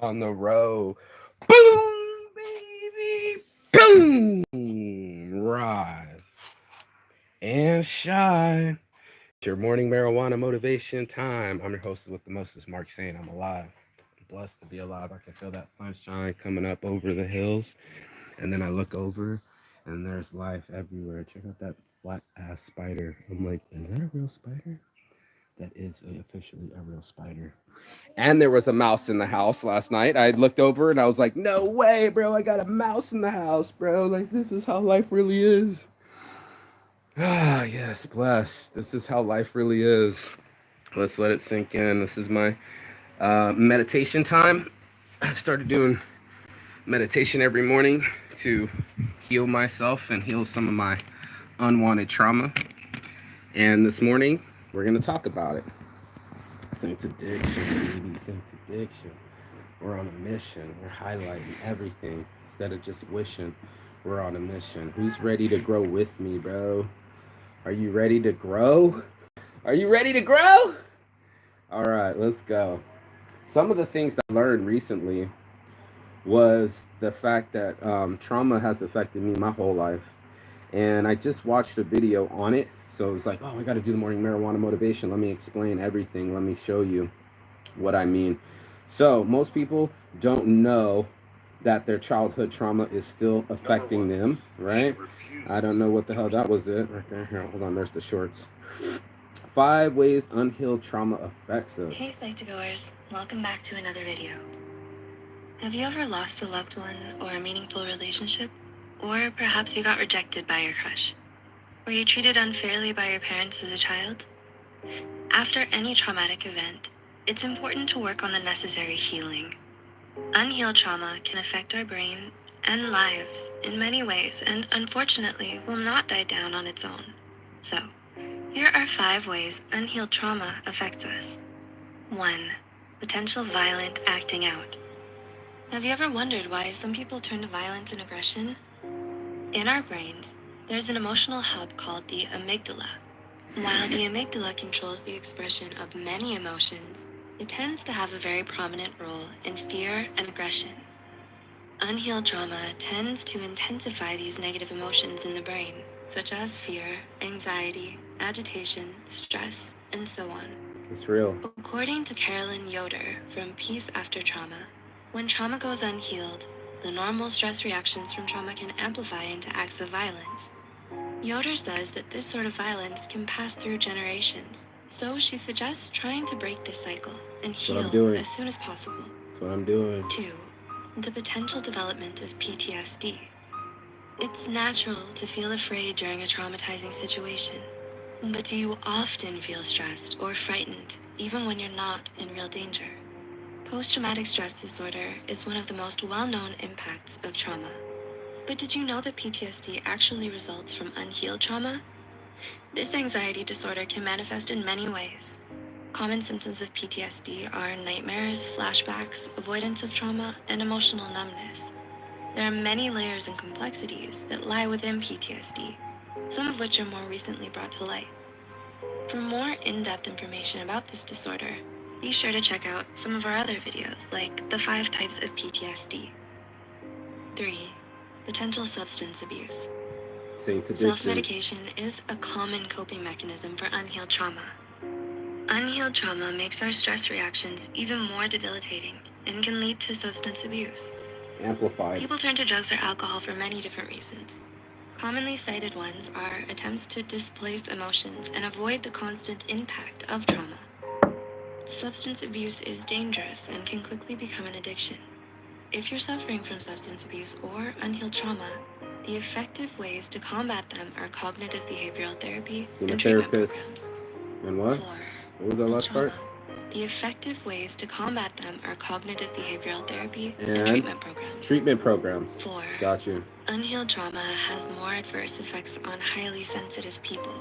on the road. Boom, baby. Boom. Rise and shine. It's your morning marijuana motivation time. I'm your host with the mostest, Mark, saying I'm alive. I'm blessed to be alive. I can feel that sunshine coming up over the hills. And then I look over and there's life everywhere. Check out that flat ass spider. I'm like, is that a real spider? That is officially a real spider. And there was a mouse in the house last night. I looked over and I was like, no way, bro. I got a mouse in the house, bro. Like, this is how life really is. Ah, yes, bless. This is how life really is. Let's let it sink in. This is my meditation time. I started doing meditation every morning to heal myself and heal some of my unwanted trauma. And this morning, we're going to talk about it. Saints addiction, baby. Saints addiction. We're on a mission. We're highlighting everything instead of just wishing. We're on a mission. Who's ready to grow with me, bro? Are you ready to grow? Are you ready to grow? All right, let's go. Some of the things that I learned recently was the fact that trauma has affected me my whole life. And I just watched a video on it. So it was like, oh, I got to do the morning marijuana motivation. Let me explain everything. Let me show you what I mean. So most people don't know that their childhood trauma is still affecting them, right? I don't know what the hell that was it right there. Here, hold on, there's the shorts. 5 ways unhealed trauma affects us. Hey Psych2Goers, welcome back to another video. Have you ever lost a loved one or a meaningful relationship? Or perhaps you got rejected by your crush? Were you treated unfairly by your parents as a child? After any traumatic event, it's important to work on the necessary healing. Unhealed trauma can affect our brain and lives in many ways and unfortunately will not die down on its own. So, here are 5 ways unhealed trauma affects us. 1. Potential violent acting out. Have you ever wondered why some people turn to violence and aggression? In our brains, there's an emotional hub called the amygdala. While the amygdala controls the expression of many emotions, it tends to have a very prominent role in fear and aggression. Unhealed trauma tends to intensify these negative emotions in the brain, such as fear, anxiety, agitation, stress, and so on. It's real. According to Carolyn Yoder from Peace After Trauma, when trauma goes unhealed, the normal stress reactions from trauma can amplify into acts of violence. Yoder says that this sort of violence can pass through generations, so she suggests trying to break this cycle and heal as soon as possible. That's what I'm doing. 2. The potential development of PTSD. It's natural to feel afraid during a traumatizing situation, but do you often feel stressed or frightened, even when you're not in real danger? Post-traumatic stress disorder is one of the most well-known impacts of trauma. But did you know that PTSD actually results from unhealed trauma? This anxiety disorder can manifest in many ways. Common symptoms of PTSD are nightmares, flashbacks, avoidance of trauma, and emotional numbness. There are many layers and complexities that lie within PTSD, some of which are more recently brought to light. For more in-depth information about this disorder, be sure to check out some of our other videos, like the 5 types of PTSD. 3. Potential substance abuse. Self-medication is a common coping mechanism for unhealed trauma. Unhealed trauma makes our stress reactions even more debilitating and can lead to substance abuse. Amplified. People turn to drugs or alcohol for many different reasons. Commonly cited ones are attempts to displace emotions and avoid the constant impact of trauma. Substance abuse is dangerous and can quickly become an addiction. If you're suffering from substance abuse or unhealed trauma, the effective ways to combat them are cognitive behavioral therapy and treatment programs. And what? 4. What was that last part? The effective ways to combat them are cognitive behavioral therapy and treatment programs. 4. Got you. Unhealed trauma has more adverse effects on highly sensitive people.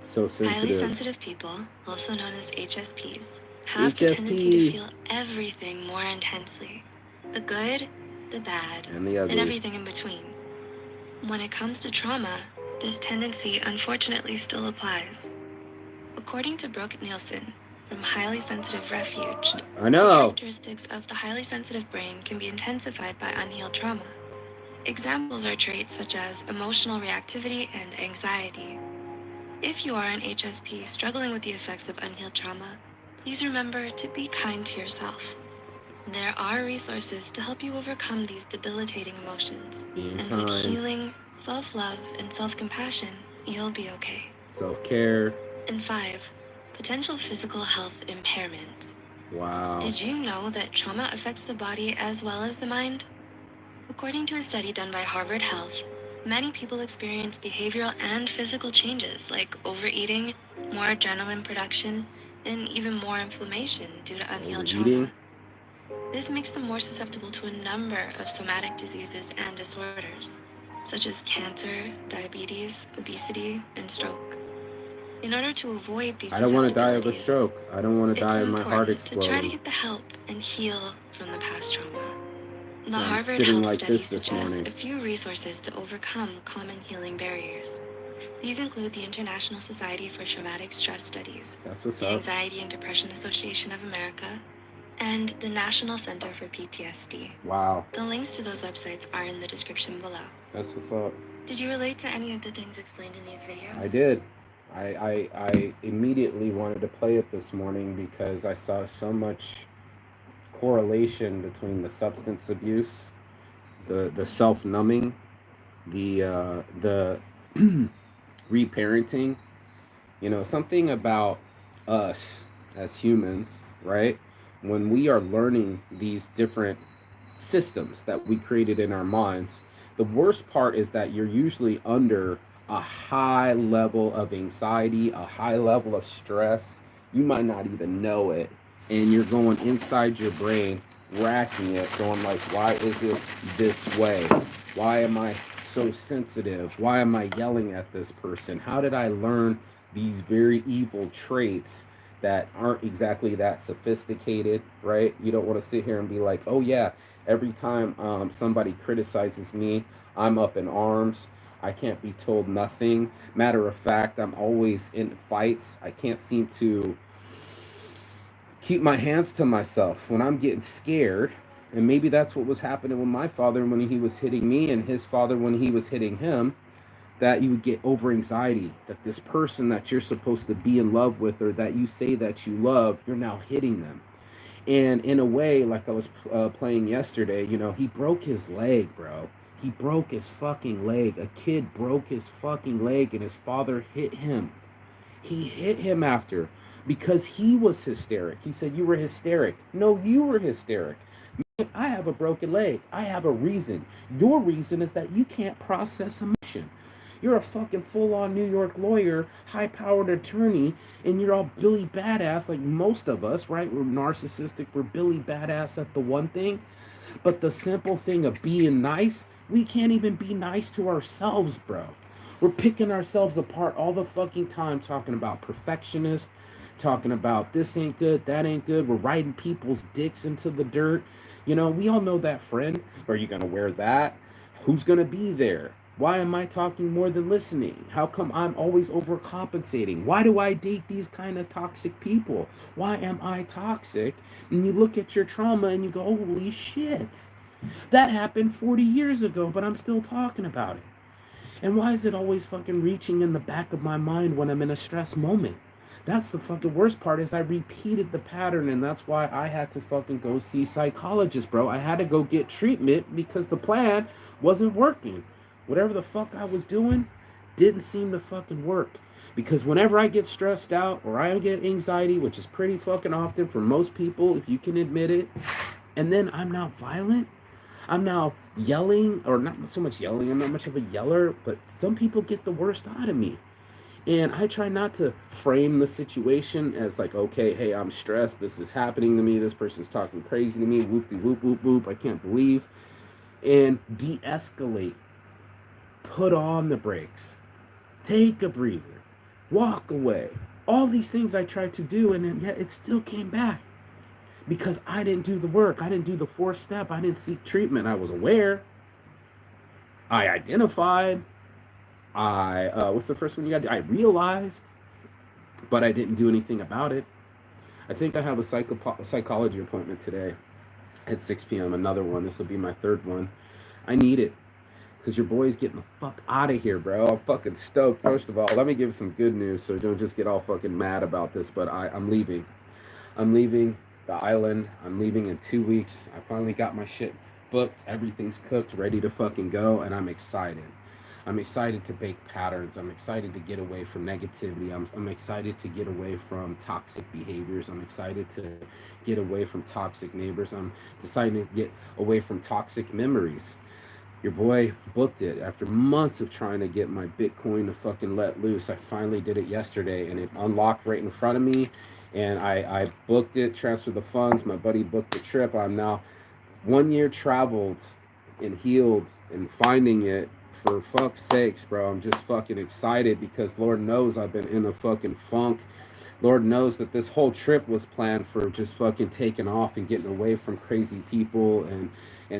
So sensitive. Highly sensitive people, also known as HSPs, have the tendency to feel everything more intensely. The good, the bad, and the ugly, and everything in between. When it comes to trauma, this tendency unfortunately still applies. According to Brooke Nielsen from highly sensitive refuge. I The know. characteristics of the highly sensitive brain can be intensified by unhealed trauma. Examples are traits such as emotional reactivity and anxiety. If you are an HSP struggling with the effects of unhealed trauma, please remember to be kind to yourself. There are resources to help you overcome these debilitating emotions. Being And kind. with healing, self-love, and self-compassion, you'll be okay. Self-care. And 5, potential physical health impairments. Wow. Did you know that trauma affects the body as well as the mind? According to a study done by Harvard Health, many people experience behavioral and physical changes like overeating, more adrenaline production, and even more inflammation due to unhealed Overeating? trauma. This makes them more susceptible to a number of somatic diseases and disorders, such as cancer, diabetes, obesity, and stroke. In order to avoid these I don't want to die of a susceptibilities, stroke. I don't want to die it's of my heart important to try to exploding. get the help and heal from the past trauma. The So I'm Harvard sitting Health like Study this suggests morning. a few resources to overcome common healing barriers. These include the International Society for Traumatic Stress Studies, That's what's the up. Anxiety and Depression Association of America, and the National Center for PTSD. Wow. The links to those websites are in the description below. That's what's up. Did you relate to any of the things explained in these videos? I did. I immediately wanted to play it this morning because I saw so much correlation between the substance abuse, the self numbing, the reparenting. You know, something about us as humans, right? When we are learning these different systems that we created in our minds, the worst part is that you're usually under a high level of anxiety, a high level of stress. You might not even know it. And you're going inside your brain, racking it, going like, why is it this way? Why am I so sensitive? Why am I yelling at this person? How did I learn these very evil traits that aren't exactly that sophisticated, right? You don't want to sit here and be like, oh yeah, every time somebody criticizes me, I'm up in arms. I can't be told nothing. Matter of fact, I'm always in fights. I can't seem to keep my hands to myself when I'm getting scared. And maybe that's what was happening with my father when he was hitting me, and his father when he was hitting him, that you would get over anxiety, that this person that you're supposed to be in love with or that you say that you love, you're now hitting them. And in a way, like I was playing yesterday, you know, he broke his leg, bro. He broke his fucking leg. A kid broke his fucking leg and his father hit him. He hit him after because he was hysteric. He said, you were hysteric. No, you were hysteric. I have a broken leg. I have a reason. Your reason is that you can't process emotion. You're a fucking full-on New York lawyer, high-powered attorney, and you're all Billy Badass like most of us, right? We're narcissistic. We're Billy Badass at the one thing. But the simple thing of being nice, we can't even be nice to ourselves, bro. We're picking ourselves apart all the fucking time, talking about perfectionist, talking about this ain't good, that ain't good. We're riding people's dicks into the dirt. You know, we all know that friend. Are you gonna wear that? Who's gonna be there? Why am I talking more than listening? How come I'm always overcompensating? Why do I date these kind of toxic people? Why am I toxic? And you look at your trauma and you go, holy shit. That happened 40 years ago, but I'm still talking about it. And why is it always fucking reaching in the back of my mind when I'm in a stress moment? That's the fucking worst part is I repeated the pattern, and that's why I had to fucking go see psychologists, bro. I had to go get treatment because the plan wasn't working. Whatever the fuck I was doing didn't seem to fucking work. Because whenever I get stressed out or I get anxiety, which is pretty fucking often for most people, if you can admit it, and then I'm now violent, I'm now yelling, or not so much yelling, I'm not much of a yeller, but some people get the worst out of me. And I try not to frame the situation as like, okay, hey, I'm stressed. This is happening to me. This person's talking crazy to me. Whoop de whoop whoop whoop. I can't believe. And de-escalate. Put on the brakes. Take a breather. Walk away. All these things I tried to do, and then yet it still came back because I didn't do the work. I didn't do the fourth step. I didn't seek treatment. I was aware. I identified. What's the first one you got to do? I realized, but I didn't do anything about it. I think I have a psychology appointment today at 6 p.m. Another one. This will be my third one. I need it because your boy's getting the fuck out of here, bro. I'm fucking stoked. First of all, let me give some good news so don't just get all fucking mad about this. But I'm leaving. I'm leaving the island. I'm leaving in 2 weeks. I finally got my shit booked. Everything's cooked, ready to fucking go, and I'm excited. I'm excited to break patterns. I'm excited to get away from negativity. I'm excited to get away from toxic behaviors. I'm excited to get away from toxic neighbors. I'm deciding to get away from toxic memories. Your boy booked it after months of trying to get my Bitcoin to fucking let loose. I finally did it yesterday and it unlocked right in front of me. And I booked it, transferred the funds. My buddy booked the trip. I'm now 1 year traveled and healed and finding it. For fuck's sakes, bro. I'm just fucking excited because Lord knows I've been in a fucking funk. Lord knows that this whole trip was planned for just fucking taking off and getting away from crazy people and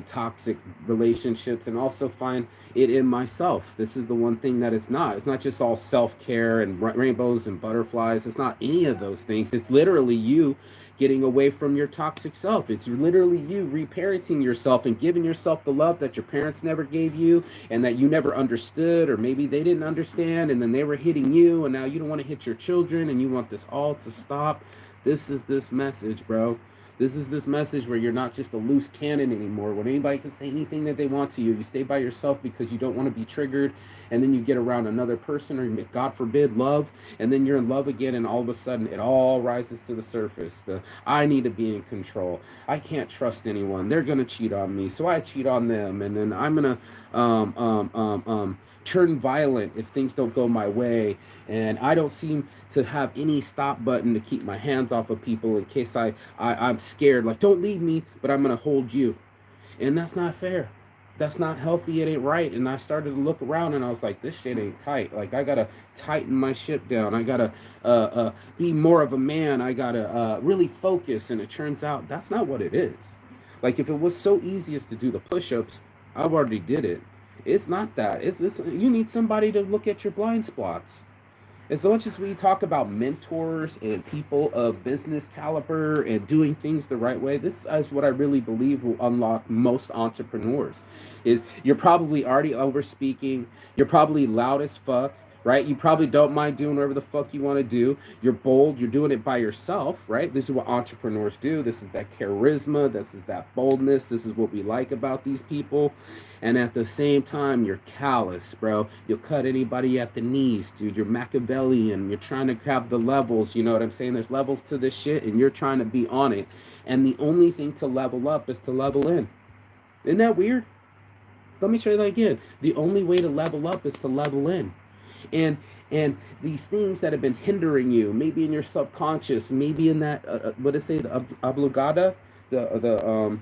toxic relationships, and also find it in myself. This is the one thing that it's not. It's not just all self-care and rainbows and butterflies. It's not any of those things. It's literally you getting away from your toxic self. It's literally you reparenting yourself and giving yourself the love that your parents never gave you and that you never understood, or maybe they didn't understand and then they were hitting you and now you don't want to hit your children and you want this all to stop. This is this message, bro. This is this message where you're not just a loose cannon anymore, when anybody can say anything that they want to you. You stay by yourself because you don't want to be triggered, and then you get around another person, or God forbid, love, and then you're in love again, and all of a sudden it all rises to the surface. I need to be in control. I can't trust anyone. They're gonna cheat on me, so I cheat on them, and then I'm gonna turn violent if things don't go my way, and I don't seem to have any stop button to keep my hands off of people in case I'm scared, like, don't leave me, but I'm gonna hold you. And that's not fair. That's not healthy. It ain't right. And I started to look around and I was like, this shit ain't tight. Like, I gotta tighten my shit down. I gotta be more of a man. I gotta really focus. And it turns out that's not what it is. Like, if it was so easy as to do the push-ups, I've already did it. It's not that. It's this. You need somebody to look at your blind spots. As much as we talk about mentors and people of business caliber and doing things the right way, this is what I really believe will unlock most entrepreneurs. Is you're probably already over speaking, you're probably loud as fuck, right? You probably don't mind doing whatever the fuck you want to do. You're bold, you're doing it by yourself, right? This is what entrepreneurs do. This is that charisma, this is that boldness, this is what we like about these people. And at the same time, you're callous, bro. You'll cut anybody at the knees, dude. You're Machiavellian. You're trying to grab the levels. You know what I'm saying? There's levels to this shit, and you're trying to be on it. And the only thing to level up is to level in. Isn't that weird? Let me try that again. The only way to level up is to level in. And these things that have been hindering you, maybe in your subconscious, maybe in that what is it, the oblongata, the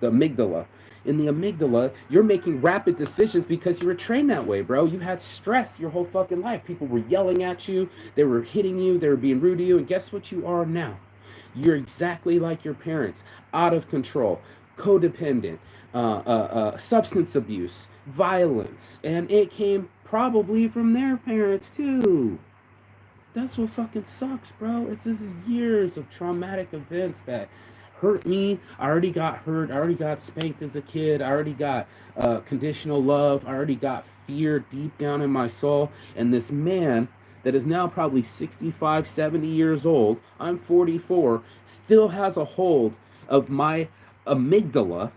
amygdala. In the amygdala, you're making rapid decisions because you were trained that way, bro. You had stress your whole fucking life. People were yelling at you, they were hitting you, they were being rude to you, and guess what you are now? You're exactly like your parents, out of control, codependent, substance abuse, violence, and it came probably from their parents too. That's what fucking sucks, bro. This is years of traumatic events that hurt me. I already got hurt. I already got spanked as a kid. I already got conditional love. I already got fear deep down in my soul. And this man that is now probably 65, 70 years old, I'm 44, still has a hold of my amygdala,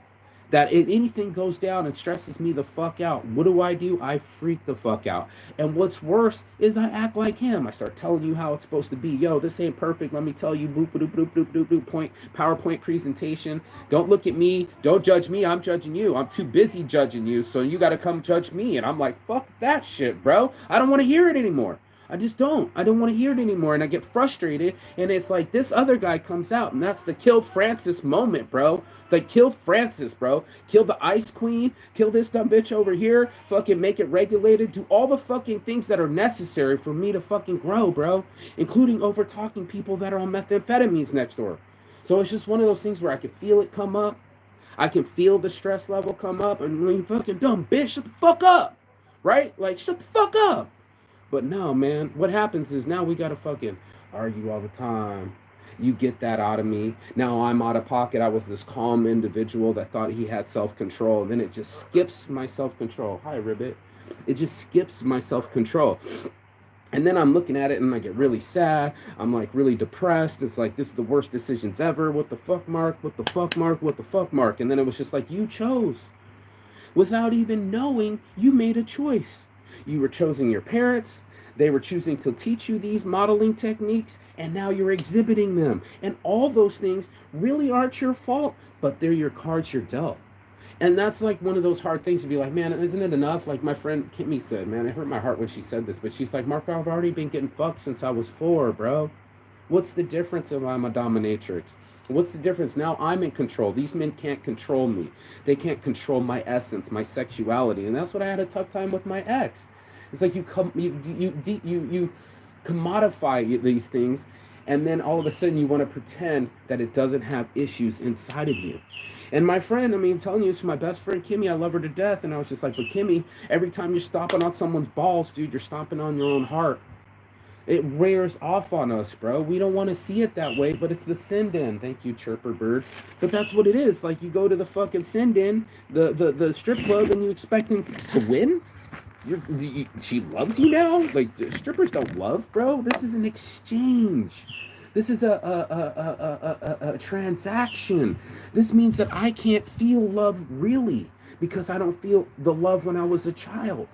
that if anything goes down and stresses me the fuck out, what do? I freak the fuck out. And what's worse is I act like him. I start telling you how it's supposed to be. Yo, this ain't perfect. Let me tell you, boop, boop, boop, boop, boop, boop, point, PowerPoint presentation. Don't look at me. Don't judge me. I'm judging you. I'm too busy judging you, so you got to come judge me. And I'm like, fuck that shit, bro. I don't want to hear it anymore. I just don't. I don't want to hear it anymore. And I get frustrated. And it's like this other guy comes out. And that's the kill Francis moment, bro. Like, kill Francis, bro. Kill the Ice Queen. Kill this dumb bitch over here. Fucking make it regulated. Do all the fucking things that are necessary for me to fucking grow, bro. Including over talking people that are on methamphetamines next door. So it's just one of those things where I can feel it come up. I can feel the stress level come up. And like, fucking dumb bitch, shut the fuck up. Right? Like, shut the fuck up. But no, man, what happens is now we gotta fucking argue all the time. You get that out of me. Now I'm out of pocket. I was this calm individual that thought he had self-control. Then it just skips my self-control. Hi, Ribbit. It just skips my self-control. And then I'm looking at it and I get really sad. I'm like really depressed. It's like, this is the worst decisions ever. What the fuck, Mark? What the fuck, Mark? What the fuck, Mark? And then it was just like, you chose. Without even knowing, you made a choice. You were choosing your parents. They were choosing to teach you these modeling techniques, and now you're exhibiting them. And all those things really aren't your fault, but they're your cards you're dealt. And that's like one of those hard things to be like, man, isn't it enough? Like my friend Kimmy said, man, it hurt my heart when she said this, but she's like, Mark, I've already been getting fucked since I was 4, bro. What's the difference if I'm a dominatrix? What's the difference? Now I'm in control. These men can't control me. They can't control my essence, my sexuality. And that's what I had a tough time with my ex. It's like you commodify these things, and then all of a sudden you want to pretend that it doesn't have issues inside of you. And my friend, I mean, telling you, it's my best friend Kimmy. I love her to death. And I was just like, but Kimmy, every time you're stomping on someone's balls, dude, you're stomping on your own heart. It wears off on us, bro. We don't want to see it that way, but it's the send in. Thank you, Chirper Bird. But that's what it is. Like you go to the fucking send in, the strip club, and you expect him to win. She loves you now. Like strippers don't love, bro. This is an exchange. This is a transaction. This means that I can't feel love really because I don't feel the love when I was a child.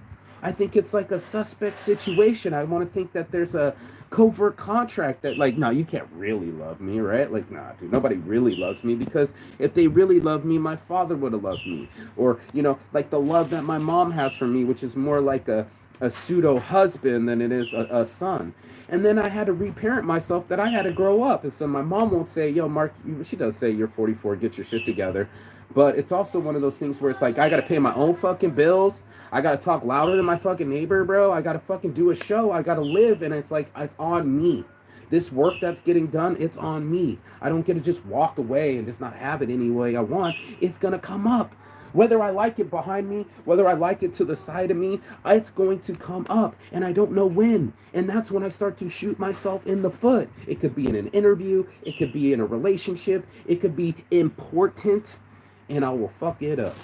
I think it's like a suspect situation. I want to think that there's a covert contract that like, no, you can't really love me, right? Like, nah, dude, nobody really loves me because if they really loved me, my father would have loved me. Or, you know, like the love that my mom has for me, which is more like a pseudo husband than it is a son. And then I had to reparent myself that I had to grow up. And so my mom won't say, yo, Mark, she does say you're 44, get your shit together. But it's also one of those things where it's like, I got to pay my own fucking bills. I got to talk louder than my fucking neighbor, bro. I got to fucking do a show. I got to live. And it's like, it's on me. This work that's getting done, it's on me. I don't get to just walk away and just not have it any way I want. It's going to come up. Whether I like it behind me, whether I like it to the side of me, it's going to come up. And I don't know when. And that's when I start to shoot myself in the foot. It could be in an interview. It could be in a relationship. It could be important. And I will fuck it up.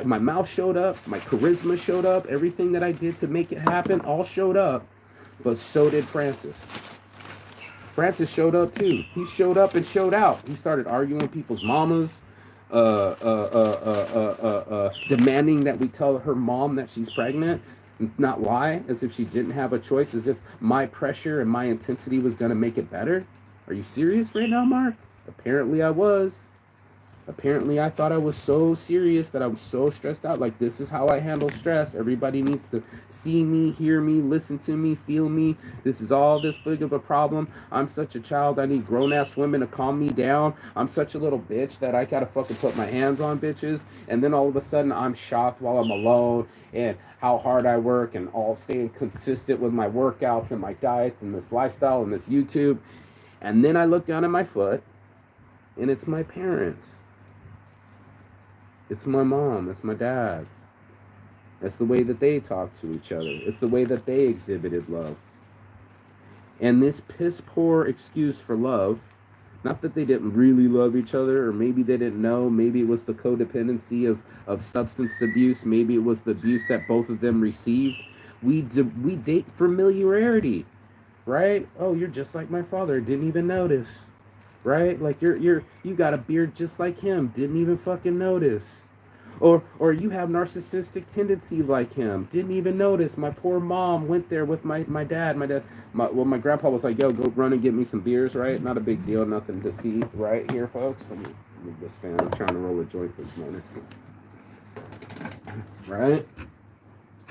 My mouth showed up. My charisma showed up. Everything that I did to make it happen all showed up. But so did Francis. Francis showed up too. He showed up and showed out. He started arguing with people's mamas. Demanding that we tell her mom that she's pregnant, not lie, as if she didn't have a choice, as if my pressure and my intensity was going to make it better. Are you serious right now, Mark? Apparently I was. Apparently I thought I was so serious that I was so stressed out. Like, this is how I handle stress. Everybody needs to see me, hear me, listen to me, feel me. This is all this big of a problem. I'm such a child. I need grown-ass women to calm me down. I'm such a little bitch that I gotta fucking put my hands on bitches. And then all of a sudden I'm shocked while I'm alone and how hard I work and all staying consistent with my workouts and my diets and this lifestyle and this YouTube. And then I look down at my foot and it's my parents. It's my mom. It's my dad. That's the way that they talk to each other. It's the way that they exhibited love. And this piss poor excuse for love, not that they didn't really love each other, or maybe they didn't know, maybe it was the codependency of substance abuse, maybe it was the abuse that both of them received. We date familiarity, right? Oh, you're just like my father, didn't even notice. Right? Like you got a beard just like him, didn't even fucking notice. Or you have narcissistic tendencies like him, didn't even notice. My poor mom went there with my dad. My grandpa was like, yo, go run and get me some beers, right? Not a big deal, nothing to see right here, folks. Let me move this fan. I'm trying to roll a joint this morning. Right?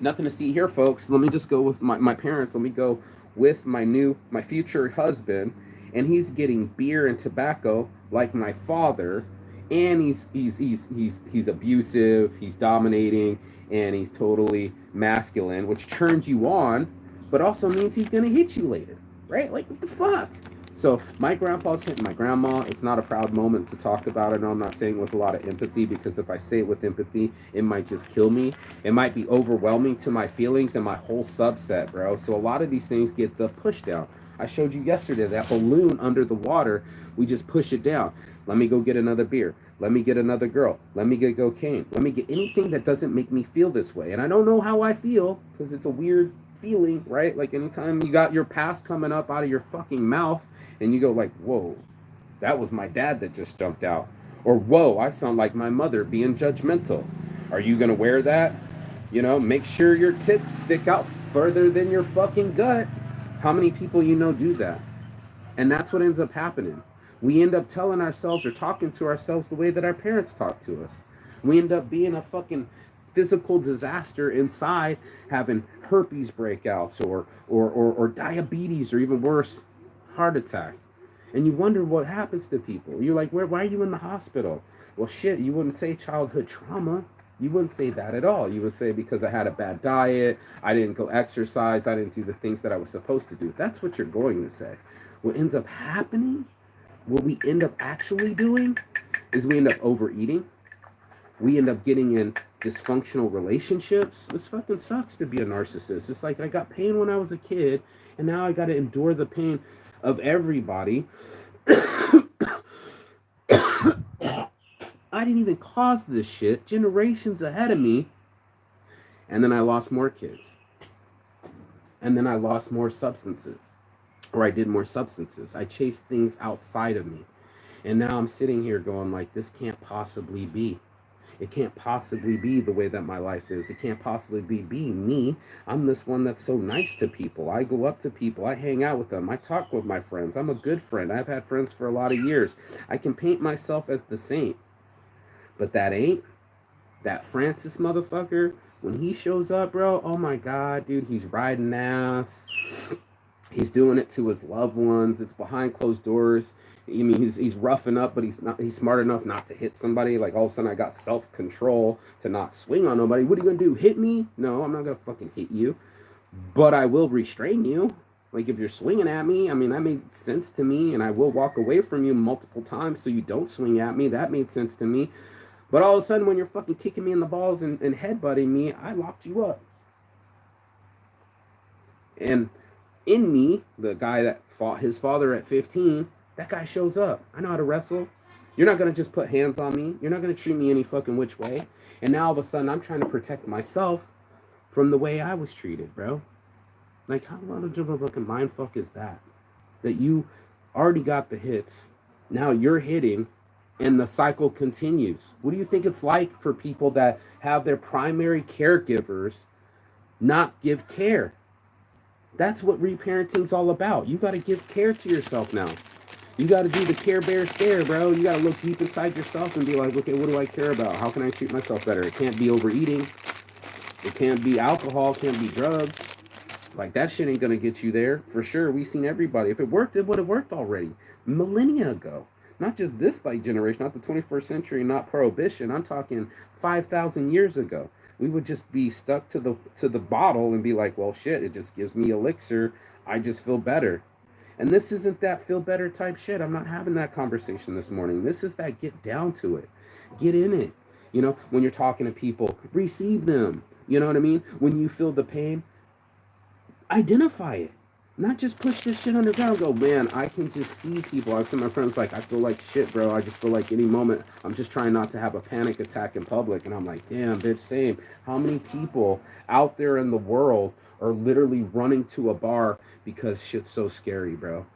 Nothing to see here, folks. Let me just go with my parents. Let me go with my future husband. And he's getting beer and tobacco like my father, and he's abusive, he's dominating, and he's totally masculine, which turns you on, but also means he's gonna hit you later, right? Like, what the fuck? So my grandpa's hitting my grandma. It's not a proud moment to talk about it. And I'm not saying with a lot of empathy, because if I say it with empathy, it might just kill me. It might be overwhelming to my feelings and my whole subset, bro. So a lot of these things get the push down. I showed you yesterday, that balloon under the water, we just push it down. Let me go get another beer. Let me get another girl. Let me get cocaine. Let me get anything that doesn't make me feel this way. And I don't know how I feel because it's a weird feeling, right? Like anytime you got your past coming up out of your fucking mouth and you go like, whoa, that was my dad that just jumped out. Or whoa, I sound like my mother being judgmental. Are you gonna wear that? You know, make sure your tits stick out further than your fucking gut. How many people you know do that? And that's what ends up happening. We end up telling ourselves or talking to ourselves the way that our parents talk to us. We end up being a fucking physical disaster inside, having herpes breakouts or diabetes or even worse, heart attack. And you wonder what happens to people. You're like, why are you in the hospital? Well, shit, you wouldn't say childhood trauma. You wouldn't say that at all. You would say because I had a bad diet, I didn't go exercise, I didn't do the things that I was supposed to do. That's what you're going to say. What ends up happening, what we end up actually doing, is we end up overeating. We end up getting in dysfunctional relationships. This fucking sucks to be a narcissist. It's like I got pain when I was a kid, and now I got to endure the pain of everybody. I didn't even cause this shit. Generations ahead of me. And then I lost more kids. And then I lost more substances. Or I did more substances. I chased things outside of me. And now I'm sitting here going like, this can't possibly be. It can't possibly be the way that my life is. It can't possibly be me. I'm this one that's so nice to people. I go up to people. I hang out with them. I talk with my friends. I'm a good friend. I've had friends for a lot of years. I can paint myself as the saint. But that Francis motherfucker, when he shows up, bro, oh my God, dude, he's riding ass. He's doing it to his loved ones. It's behind closed doors. I mean, he's roughing up, but he's smart enough not to hit somebody. Like all of a sudden I got self-control to not swing on nobody. What are you gonna do? Hit me? No, I'm not gonna fucking hit you. But I will restrain you. Like if you're swinging at me, I mean that made sense to me, and I will walk away from you multiple times so you don't swing at me. That made sense to me. But all of a sudden when you're fucking kicking me in the balls and headbutting me, I locked you up. And in me, the guy that fought his father at 15, that guy shows up. I know how to wrestle. You're not going to just put hands on me. You're not going to treat me any fucking which way. And now all of a sudden I'm trying to protect myself from the way I was treated, bro. Like how much of a fucking mindfuck is that? That you already got the hits. Now you're hitting and the cycle continues. What do you think it's like for people that have their primary caregivers not give care? That's what reparenting's all about. You got to give care to yourself now. You got to do the Care Bear stare, bro. You got to look deep inside yourself and be like, okay, what do I care about? How can I treat myself better? It can't be overeating. It can't be alcohol. It can't be drugs. Like, that shit ain't going to get you there. For sure, we've seen everybody. If it worked, it would have worked already. Millennia ago. Not just this, like, generation, not the 21st century, not prohibition. I'm talking 5,000 years ago. We would just be stuck to the bottle and be like, well, shit, it just gives me elixir. I just feel better. And this isn't that feel better type shit. I'm not having that conversation this morning. This is that get down to it. Get in it. You know, when you're talking to people, receive them. You know what I mean? When you feel the pain, identify it. Not just push this shit underground. Go, man, I can just see people. I've seen my friends like, I feel like shit, bro. I just feel like any moment I'm just trying not to have a panic attack in public. And I'm like, damn, bitch, same. How many people out there in the world are literally running to a bar because shit's so scary, bro?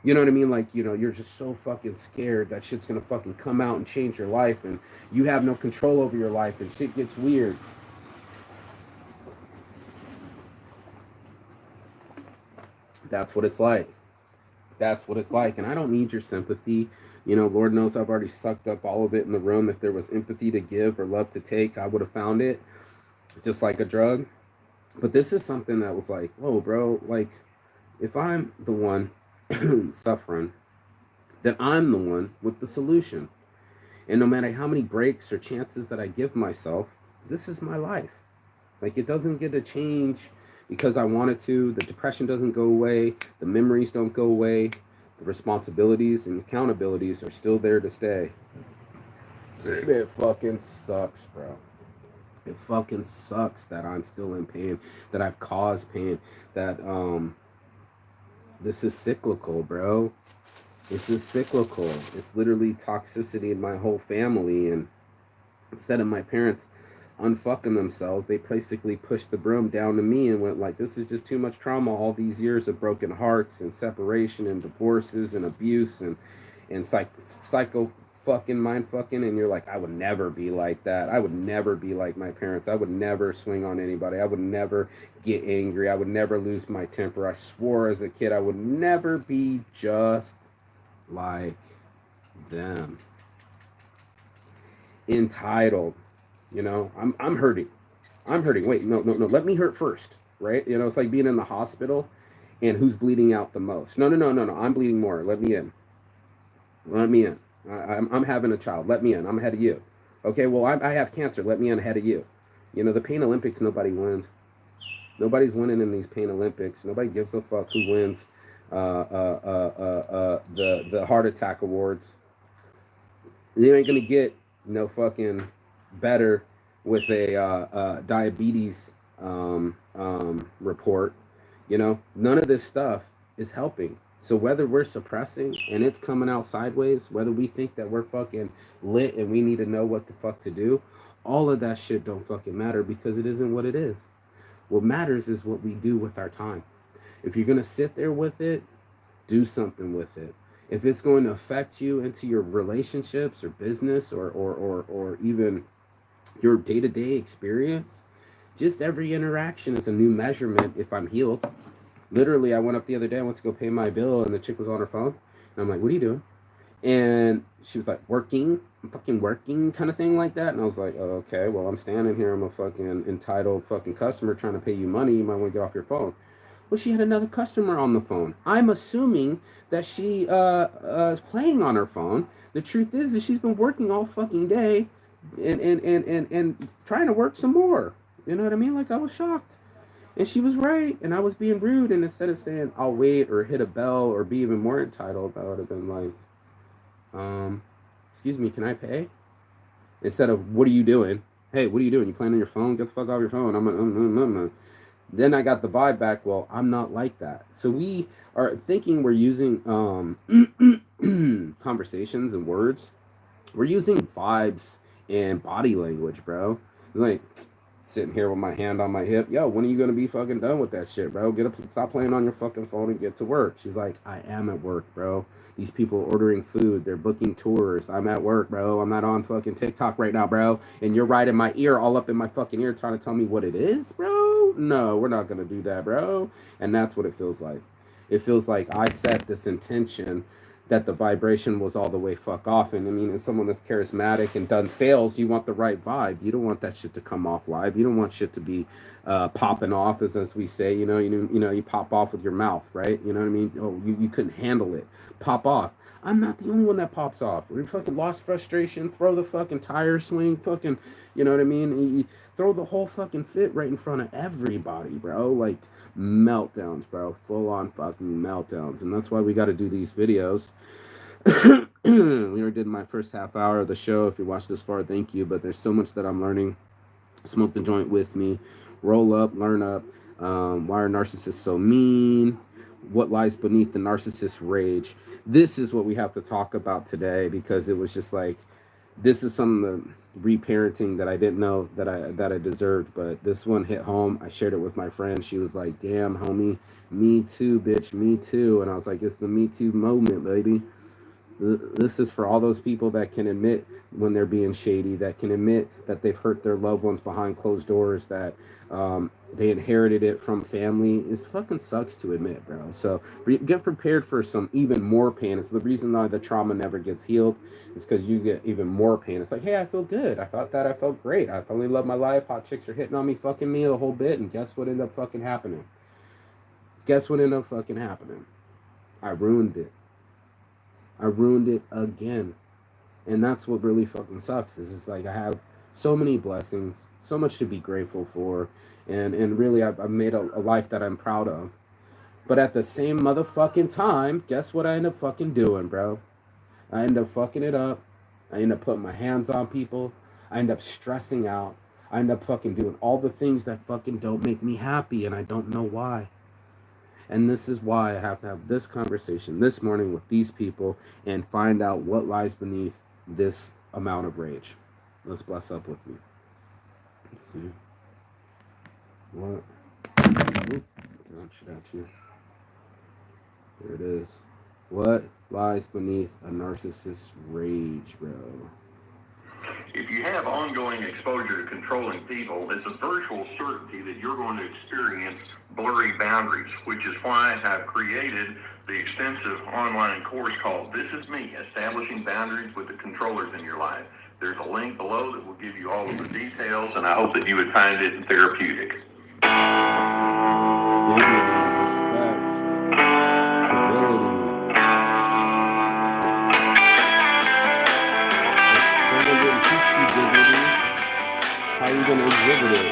You know what I mean? Like, you know, you're just so fucking scared that shit's gonna fucking come out and change your life, and you have no control over your life, and shit gets weird. That's what it's like. That's what it's like. And I don't need your sympathy. You know, Lord knows I've already sucked up all of it in the room. If there was empathy to give or love to take, I would have found it, just like a drug. But this is something that was like, whoa, bro, like, if I'm the one suffering, then I'm the one with the solution. And no matter how many breaks or chances that I give myself, this is my life. Like, it doesn't get to change because I wanted to. The depression doesn't go away. The memories don't go away. The responsibilities and accountabilities are still there to stay. It fucking sucks, bro. It fucking sucks that I'm still in pain, that I've caused pain, that This is cyclical, bro. This is cyclical. It's literally toxicity in my whole family. And instead of my parents unfucking themselves, they basically pushed the broom down to me and went like, this is just too much trauma. All these years of broken hearts and separation and divorces and abuse and psycho fucking mind fucking. And you're like, I would never be like that. I would never be like my parents. I would never swing on anybody. I would never get angry. I would never lose my temper. I swore as a kid I would never be just like them. Entitled. I'm hurting. I'm hurting. Wait, no, no, no. Let me hurt first, right? It's like being in the hospital, and who's bleeding out the most? No, no, no, no, no. I'm bleeding more. Let me in. Let me in. I'm having a child. Let me in. I'm ahead of you. Okay, well, I have cancer. Let me in ahead of you. The Pain Olympics, nobody wins. Nobody's winning in these Pain Olympics. Nobody gives a fuck who wins the heart attack awards. You ain't gonna get no fucking better with a diabetes report. None of this stuff is helping. So whether we're suppressing and it's coming out sideways, whether we think that we're fucking lit and we need to know what the fuck to do, all of that shit don't fucking matter because it isn't what it is. What matters is what we do with our time. If you're gonna sit there with it, do something with it. If it's going to affect you into your relationships or business or even your day-to-day experience, just every interaction is a new measurement if I'm healed. Literally, I went up the other day, I went to go pay my bill, and the chick was on her phone. And I'm like, what are you doing? And she was like, working, I'm fucking working, kind of thing like that. And I was like, oh, okay, well, I'm standing here. I'm a fucking entitled fucking customer trying to pay you money. You might want to get off your phone. Well, she had another customer on the phone. I'm assuming that she is playing on her phone. The truth is that she's been working all fucking day and trying to work some more. You know what I mean? Like, I was shocked. And she was right, and I was being rude. And instead of saying, I'll wait or hit a bell or be even more entitled, I would have been like, excuse me, can I pay? Instead of, what are you doing? Hey, what are you doing? You playing on your phone? Get the fuck off your phone. Then I got the vibe back. Well, I'm not like that. So we are thinking we're using conversations and words. We're using vibes and body language, bro. Like, sitting here with my hand on my hip. Yo, when are you gonna be fucking done with that shit, bro? Stop playing on your fucking phone and get to work. She's like, I am at work, bro. These people are ordering food, they're booking tours. I'm at work, bro. I'm not on fucking TikTok right now, bro. And you're right in my ear, all up in my fucking ear, trying to tell me what it is, bro. No, we're not gonna do that, bro. And that's what it feels like. It feels like I set this intention that the vibration was all the way fuck off. And I mean, as someone that's charismatic and done sales, you want the right vibe. You don't want that shit to come off live. You don't want shit to be popping off, as we say. You pop off with your mouth, right? You know what I mean? Oh, you couldn't handle it. Pop off. I'm not the only one that pops off. We fucking lost frustration, throw the fucking tire swing, fucking, you know what I mean? You throw the whole fucking fit right in front of everybody, bro. Like, meltdowns, bro. Full on fucking meltdowns. And that's why we got to do these videos. We already did my first half hour of the show. If you watched this far, thank you. But there's so much that I'm learning. Smoke the joint with me. Roll up, learn up. Why are narcissists so mean? What lies beneath the narcissist rage? This is what we have to talk about today, because it was just like, this is some of the reparenting that I didn't know that I deserved, but this one hit home. I shared it with my friend. She was like, damn, homie, me too, bitch, me too. And I was like, it's the me too moment, baby. This is for all those people that can admit when they're being shady, that can admit that they've hurt their loved ones behind closed doors, that they inherited it from family. It fucking sucks to admit, bro. So get prepared for some even more pain. It's the reason why the trauma never gets healed. It's because you get even more pain. It's like, hey, I feel good. I thought that I felt great. I finally love my life. Hot chicks are hitting on me, fucking me a whole bit. And guess what ended up fucking happening? Guess what ended up fucking happening? I ruined it. I ruined it again. And that's what really fucking sucks. Is it's like I have so many blessings, so much to be grateful for, and really I've made a life that I'm proud of. But at the same motherfucking time, guess what I end up fucking doing, bro? I end up fucking it up. I end up putting my hands on people. I end up stressing out. I end up fucking doing all the things that fucking don't make me happy, and I don't know why. And this is why I have to have this conversation this morning with these people and find out what lies beneath this amount of rage. Let's bless up with me. Let's see. What? Oop, get shit out you. There it is. What lies beneath a narcissist's rage, bro? If you have ongoing exposure to controlling people, it's a virtual certainty that you're going to experience blurry boundaries, which is why I've created the extensive online course called This Is Me, Establishing Boundaries with the Controllers in Your Life. There's a link below that will give you all of the details, and I hope that you would find it therapeutic. Dignity, respect, civility. If someone didn't teach you dignity, how are you going to exhibit it?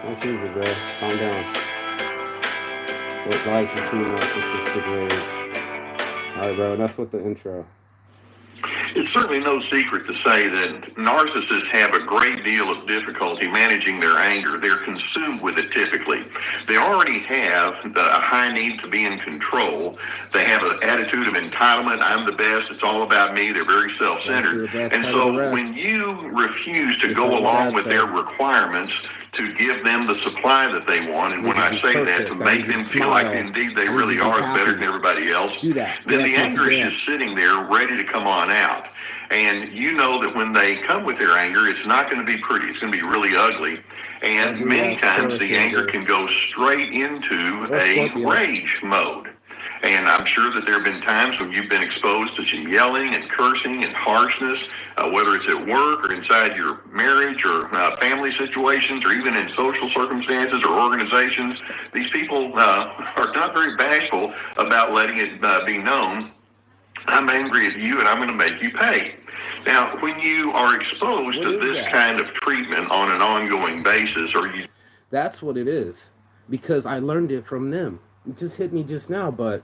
That's easy, bro. Calm down. What lies between narcissistic rage? Alright, bro, enough with the intro. It's certainly no secret to say that narcissists have a great deal of difficulty managing their anger. They're consumed with it typically. They already have a high need to be in control. They have an attitude of entitlement. I'm the best. It's all about me. They're very self-centered. And so when you refuse to go along with their requirements, to give them the supply that they want, and when I say that, to make them feel like indeed they really are better than everybody else, then the anger is just sitting there ready to come on out. And you know that when they come with their anger, it's not going to be pretty. It's going to be really ugly. And many times the anger can go straight into a rage mode. And I'm sure that there have been times when you've been exposed to some yelling and cursing and harshness, whether it's at work or inside your marriage or family situations or even in social circumstances or organizations. These people are not very bashful about letting it be known, I'm angry at you and I'm going to make you pay. Now, when you are exposed to this kind of treatment on an ongoing basis, or you... That's what it is, because I learned it from them. It just hit me just now, but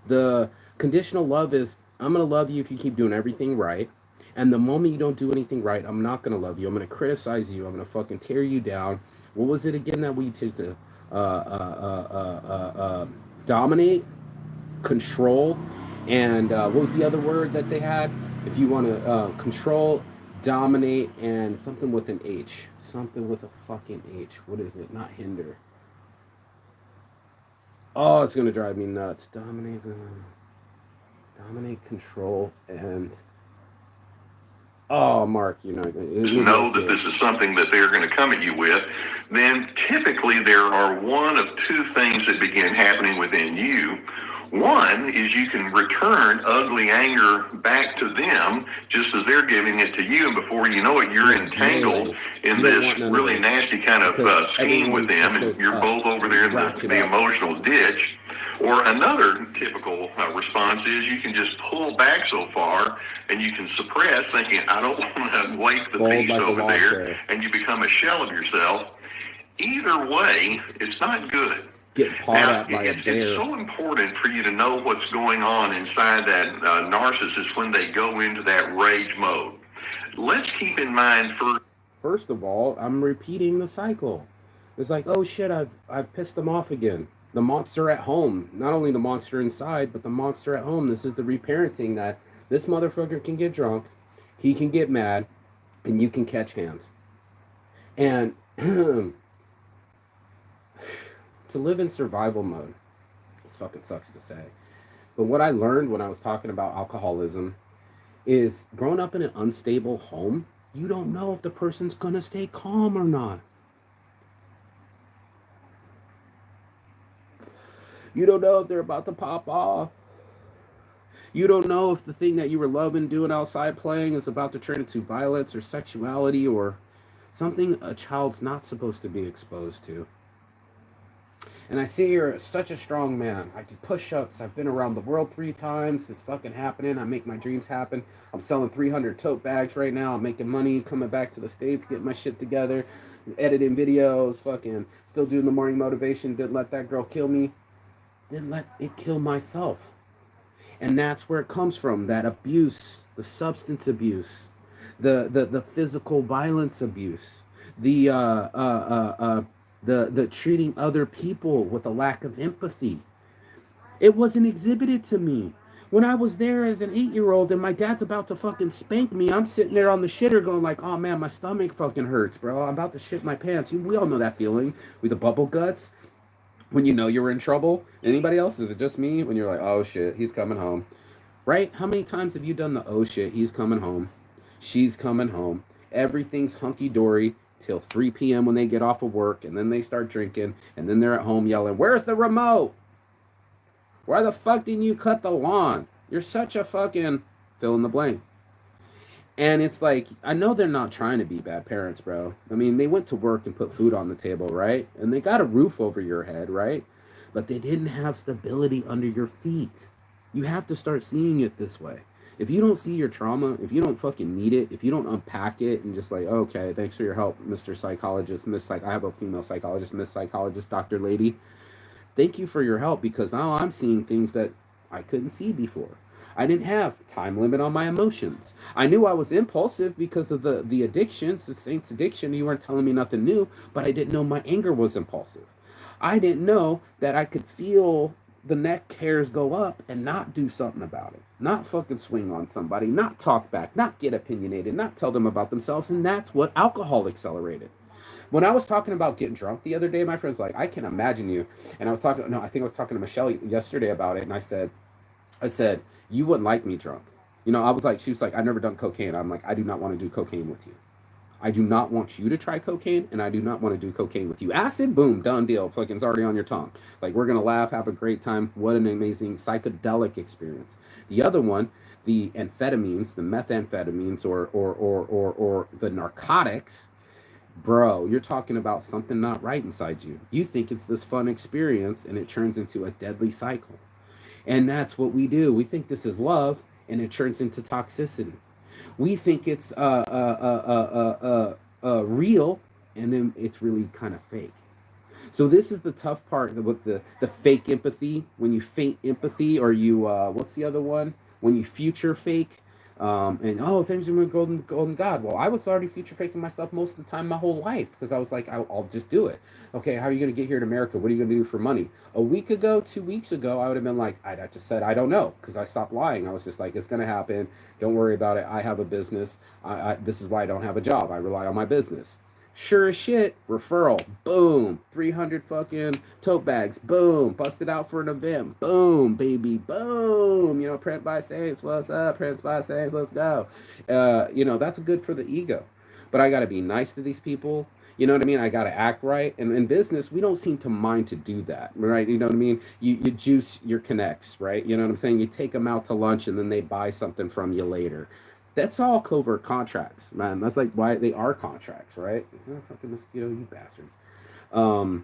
the conditional love is, I'm going to love you if you keep doing everything right. And the moment you don't do anything right, I'm not going to love you. I'm going to criticize you. I'm going to fucking tear you down. What was it again that we took to dominate, control, and what was the other word that they had? If you want to control, dominate, and something with an H. Something with a fucking H. What is it? Not hinder. Oh, it's going to drive me nuts. Dominate, control, and... Oh, Mark, you know that this is something that they're going to come at you with, then typically there are one of two things that begin happening within you. One is you can return ugly anger back to them just as they're giving it to you, and before you know it, you're entangled in this really nasty kind of scheme with them, and you're both over there in the emotional ditch. Or another typical response is you can just pull back so far and you can suppress, thinking, I don't want to wake the beast over there, and you become a shell of yourself. Either way, it's not good. Now, it's so important for you to know what's going on inside that narcissist when they go into that rage mode. Let's keep in mind first of all, I'm repeating the cycle. It's like, oh shit, I've pissed them off again. The monster at home, not only the monster inside, but the monster at home. This is the reparenting that this motherfucker can get drunk, he can get mad, and you can catch hands. And to live in survival mode, this fucking sucks to say, but what I learned when I was talking about alcoholism is growing up in an unstable home, you don't know if the person's gonna stay calm or not. You don't know if they're about to pop off. You don't know if the thing that you were loving doing outside playing is about to turn into violence or sexuality or something a child's not supposed to be exposed to. And I see you're such a strong man. I do push-ups. I've been around the world 3 times. It's fucking happening. I make my dreams happen. I'm selling 300 tote bags right now. I'm making money, coming back to the States, getting my shit together, editing videos, fucking still doing the morning motivation. Didn't let that girl kill me. Didn't let it kill myself. And that's where it comes from, that abuse, the substance abuse, the physical violence abuse, the the treating other people with a lack of empathy. It wasn't exhibited to me. When I was there as an 8-year-old and my dad's about to fucking spank me, I'm sitting there on the shitter going like, oh man, my stomach fucking hurts, bro. I'm about to shit my pants. We all know that feeling with the bubble guts when you know you're in trouble. Anybody else? Is it just me? When you're like, oh shit, he's coming home. Right? How many times have you done the oh shit, he's coming home, she's coming home, everything's hunky dory till 3 p.m. when they get off of work, and then they start drinking, and then they're at home yelling, where's the remote? Why the fuck didn't you cut the lawn? You're such a fucking fill in the blank. And it's like, I know they're not trying to be bad parents, bro. I mean, they went to work and put food on the table, right? And they got a roof over your head, right? But they didn't have stability under your feet. You have to start seeing it this way. If you don't see your trauma, if you don't fucking need it, if you don't unpack it and just like, okay, thanks for your help, Mr. Psychologist, Miss Psych. I have a female psychologist, Miss Psychologist, Dr. Lady. Thank you for your help, because now I'm seeing things that I couldn't see before. I didn't have time limit on my emotions. I knew I was impulsive because of the addictions, the Saints addiction. You weren't telling me nothing new, but I didn't know my anger was impulsive. I didn't know that I could feel the neck hairs go up and not do something about it. Not fucking swing on somebody, not talk back, not get opinionated, not tell them about themselves. And that's what alcohol accelerated. When I was talking about getting drunk the other day, my friend's like, I can imagine you. And I was talking, no, I think I was talking to Michelle yesterday about it. And I said, you wouldn't like me drunk. You know, I was like, she was like, I've never done cocaine. I'm like, I do not want to do cocaine with you. I do not want you to try cocaine, and I do not want to do cocaine with you. Acid, boom, done deal. Fucking, it's already on your tongue. Like, we're going to laugh, have a great time. What an amazing psychedelic experience. The other one, the amphetamines, the methamphetamines, or the narcotics, bro, you're talking about something not right inside you. You think it's this fun experience, and it turns into a deadly cycle. And that's what we do. We think this is love, and it turns into toxicity. We think it's real, and then it's really kind of fake. So this is the tough part with the fake empathy. When you feign empathy, or you what's the other one? When you future fake, and oh, things are going golden God. Well, I was already future faking myself most of the time, my whole life, because I was like, I'll just do it. Okay, how are you going to get here to America? What are you going to do for money? A week ago, 2 weeks ago, I would have been like, I just said I don't know, because I stopped lying. I was just like, it's going to happen. Don't worry about it. I have a business. This is why I don't have a job. I rely on my business. Sure as shit, referral, boom, 300 fucking tote bags, boom, busted out for an event, boom, baby, boom, you know, print by Saints, what's up, print by Saints, let's go. You know, that's good for the ego. But I gotta be nice to these people. You know what I mean? I gotta act right. And in business, we don't seem to mind to do that, right? You know what I mean? You juice your connects, right? You know what I'm saying? You take them out to lunch and then they buy something from you later. That's all covert contracts, man. That's like why they are contracts, right? It's not a fucking mosquito, you bastards. Um,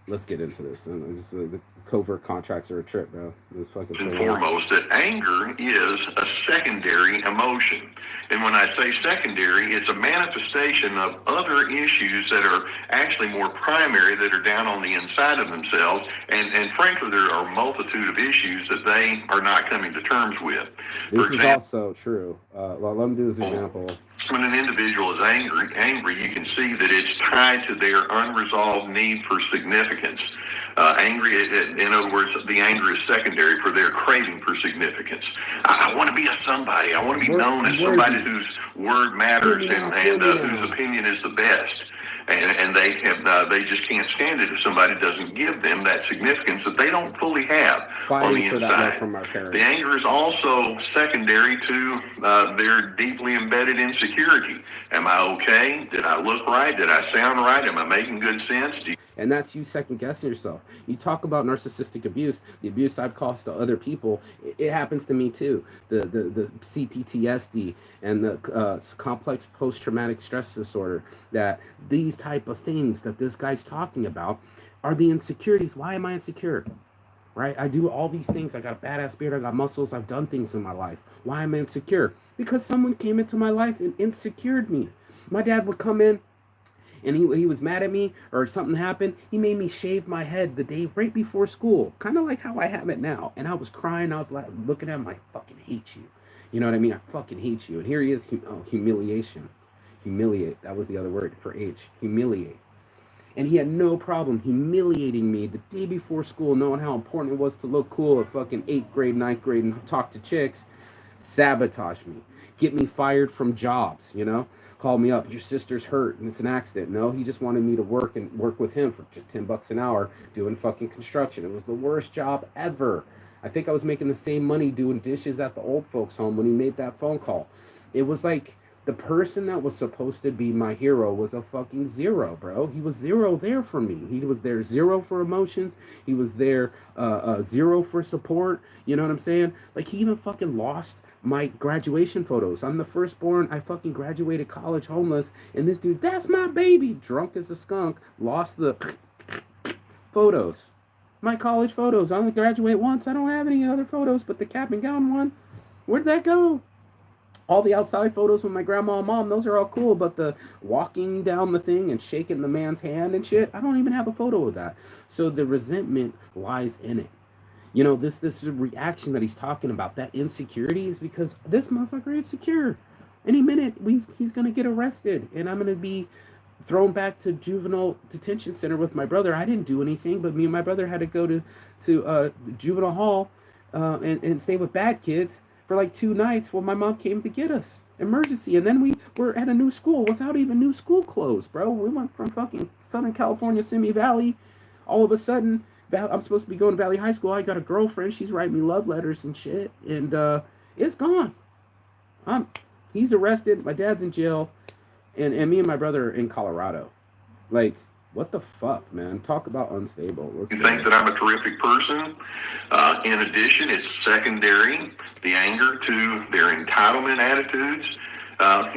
let's get into this. The covert contracts are a trip, bro. And foremost, that anger is a secondary emotion. And when I say secondary, it's a manifestation of other issues that are actually more primary, that are down on the inside of themselves. And frankly, there are a multitude of issues that they are not coming to terms with. This is also true. Let me do this example. When an individual is angry, you can see that it's tied to their unresolved need for significance. Angry, in other words, the anger is secondary for their craving for significance. I want to be a somebody. I want to be known as somebody whose word matters and whose opinion is the best. And they just can't stand it if somebody doesn't give them that significance that they don't fully have on the inside. The anger is also secondary to their deeply embedded insecurity. Am I okay? Did I look right? Did I sound right? Am I making good sense? And that's you second guessing yourself. You talk about narcissistic abuse, the abuse I've caused to other people. It happens to me too. The CPTSD and the complex post-traumatic stress disorder, that these type of things that this guy's talking about are the insecurities. Why am I insecure? Right? I do all these things. I got a badass beard. I got muscles. I've done things in my life. Why am I insecure? Because someone came into my life and insecured me. My dad would come in, and he was mad at me, or something happened. He made me shave my head the day right before school, kind of like how I have it now. And I was crying. I was like, looking at him, I fucking hate you. You know what I mean? I fucking hate you. And here he is, humiliation. Humiliate. That was the other word for H. Humiliate. And he had no problem humiliating me the day before school, knowing how important it was to look cool at fucking 8th grade, 9th grade, and talk to chicks. Sabotage me, get me fired from jobs, you know? Call me up, your sister's hurt and it's an accident. No, he just wanted me to work with him for just $10 an hour doing fucking construction. It was the worst job ever. I think I was making the same money doing dishes at the old folks' home when he made that phone call. It was like the person that was supposed to be my hero was a fucking zero, bro. He was zero there for me. He was there zero for emotions. He was there zero for support. You know what I'm saying? Like, he even fucking lost my graduation photos. I'm the firstborn. I fucking graduated college homeless, and this dude, that's my baby, drunk as a skunk, lost the photos. My college photos. I only graduate once. I don't have any other photos but the cap and gown one. Where'd that go? All the outside photos with my grandma and mom, those are all cool, but the walking down the thing and shaking the man's hand and shit, I don't even have a photo of that. So the resentment lies in it. You know, this reaction that he's talking about, that insecurity, is because this motherfucker is insecure. Any minute he's gonna get arrested, and I'm gonna be thrown back to juvenile detention center with my brother. I didn't do anything, but me and my brother had to go to juvenile hall and stay with bad kids for like 2 nights while my mom came to get us. Emergency. And then we were at a new school without even new school clothes, bro. We went from fucking Southern California, Simi Valley. All of a sudden, I'm supposed to be going to Valley High School. I got a girlfriend. She's writing me love letters and shit. And it's gone. He's arrested. My dad's in jail. And me and my brother are in Colorado. Like, what the fuck, man? Talk about unstable. You think that I'm a terrific person? In addition, it's secondary, the anger to their entitlement attitudes.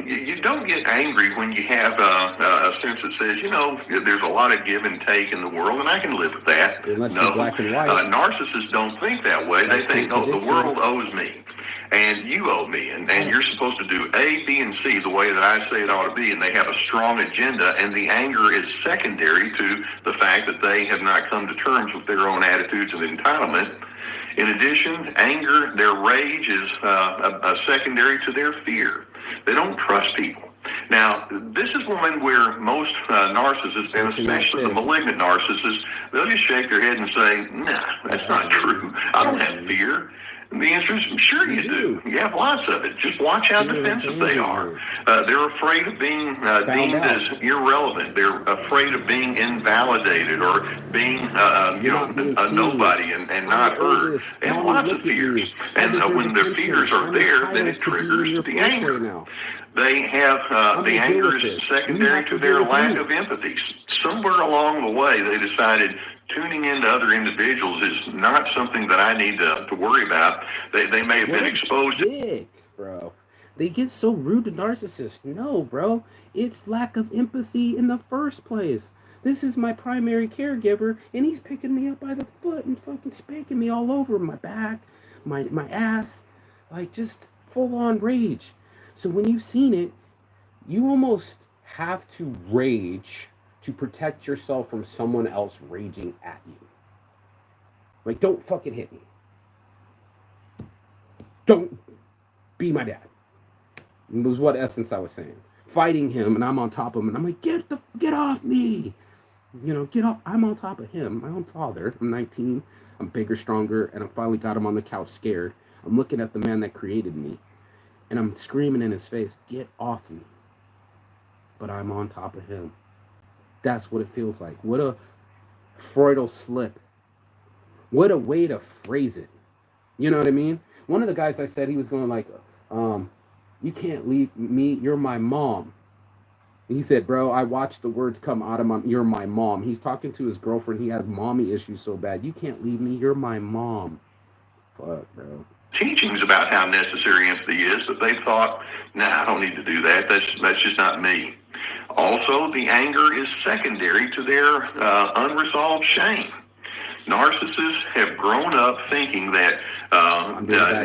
You don't get angry when you have a sense that says, you know, there's a lot of give and take in the world, and I can live with that. Unless no, black and white. Narcissists don't think that way. They think, oh, the world owes me, and you owe me, and you're supposed to do A, B, and C the way that I say it ought to be, and they have a strong agenda, and the anger is secondary to the fact that they have not come to terms with their own attitudes of entitlement. In addition, anger, their rage is a secondary to their fear. They don't trust people. Now, this is one where most narcissists, and especially the malignant narcissists, they'll just shake their head and say, nah, that's not true. I don't have fear. And the answer is, sure you do. You have lots of it. Just watch how defensive they are. They're afraid of being deemed as irrelevant. They're afraid of being invalidated or being a nobody and not heard. They have lots of fears. And when the fears are there, then it triggers the anger. They have the anger is secondary to their lack of empathy. Somewhere along the way, they decided tuning into other individuals is not something that I need to worry about. They may have been exposed to. Bro. They get so rude to narcissists. No, bro. It's lack of empathy in the first place. This is my primary caregiver, and he's picking me up by the foot and fucking spanking me all over my back, my ass. Like, just full-on rage. So when you've seen it, you almost have to rage to protect yourself from someone else raging at you. Like, don't fucking hit me. Don't be my dad. It was what essence I was saying. Fighting him, and I'm on top of him, and I'm like, get off me. You know, get off. I'm on top of him, my own father. I'm 19. I'm bigger, stronger, and I finally got him on the couch scared. I'm looking at the man that created me, and I'm screaming in his face, get off me. But I'm on top of him. That's what it feels like. What a Freudian slip. What a way to phrase it. You know what I mean? One of the guys I said, he was going like, you can't leave me, you're my mom. He said, bro, I watched the words come out of my, you're my mom. He's talking to his girlfriend. He has mommy issues so bad. You can't leave me, you're my mom. Fuck, bro. Teachings about how necessary empathy is, but they thought, nah, I don't need to do that. That's just not me. Also, the anger is secondary to their unresolved shame. Narcissists have grown up thinking that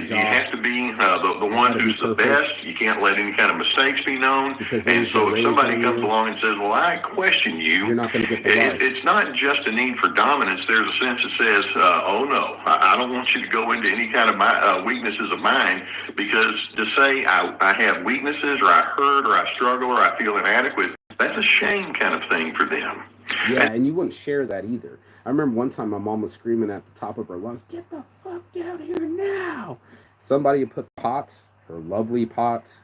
you have to be the one who's the best. You can't let any kind of mistakes be known. And so if somebody comes along and says, well, I question you, you're not going to get the it's not just a need for dominance. There's a sense that says, oh, no, I don't want you to go into any kind of weaknesses of mine, because to say I have weaknesses or I hurt or I struggle or I feel inadequate, That's a shame kind of thing for them. Yeah, and you wouldn't share that either. I remember one time my mom was screaming at the top of her lungs, "Get the fuck down here now!" Somebody had put pots, her lovely pots,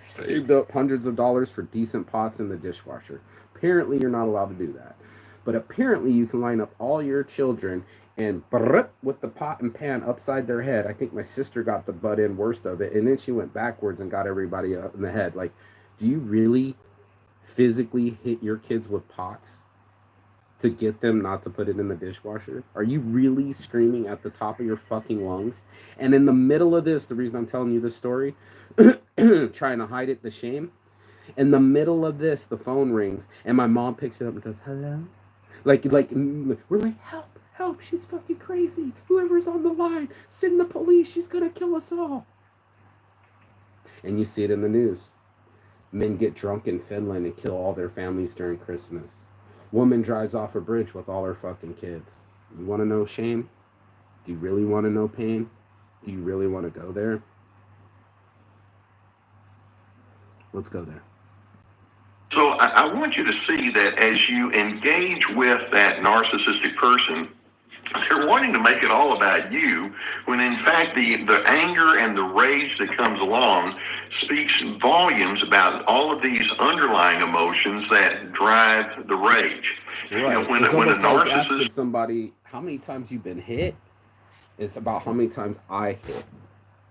saved up hundreds of dollars for decent pots in the dishwasher. Apparently, you're not allowed to do that. But apparently, you can line up all your children and with the pot and pan upside their head. I think my sister got the butt in worst of it, and then she went backwards and got everybody in the head. Like, do you really physically hit your kids with pots to get them not to put it in the dishwasher? Are you really screaming at the top of your fucking lungs? And in the middle of this, the reason I'm telling you this story, trying to hide it, the shame, in the middle of this, the phone rings and my mom picks it up and goes, "Hello?" Like we're like, help, she's fucking crazy. Whoever's on the line, send the police, she's gonna kill us all. And you see it in the news. Men get drunk in Finland and kill all their families during Christmas. Woman drives off a bridge with all her fucking kids. You want to know shame? Do you really want to know pain? Do you really want to go there? Let's go there. So I want you to see that as you engage with that narcissistic person, they're wanting to make it all about you, when in fact the anger and the rage that comes along speaks volumes about all of these underlying emotions that drive the rage. Right. You know, when a like narcissist asking somebody how many times you've been hit, it's about how many times I hit.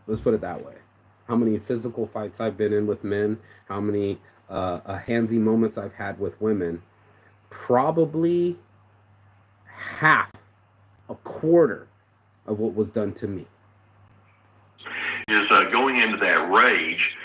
Let's put it that way. How many physical fights I've been in with men, how many handsy moments I've had with women. Probably half, a quarter of what was done to me is going into that rage.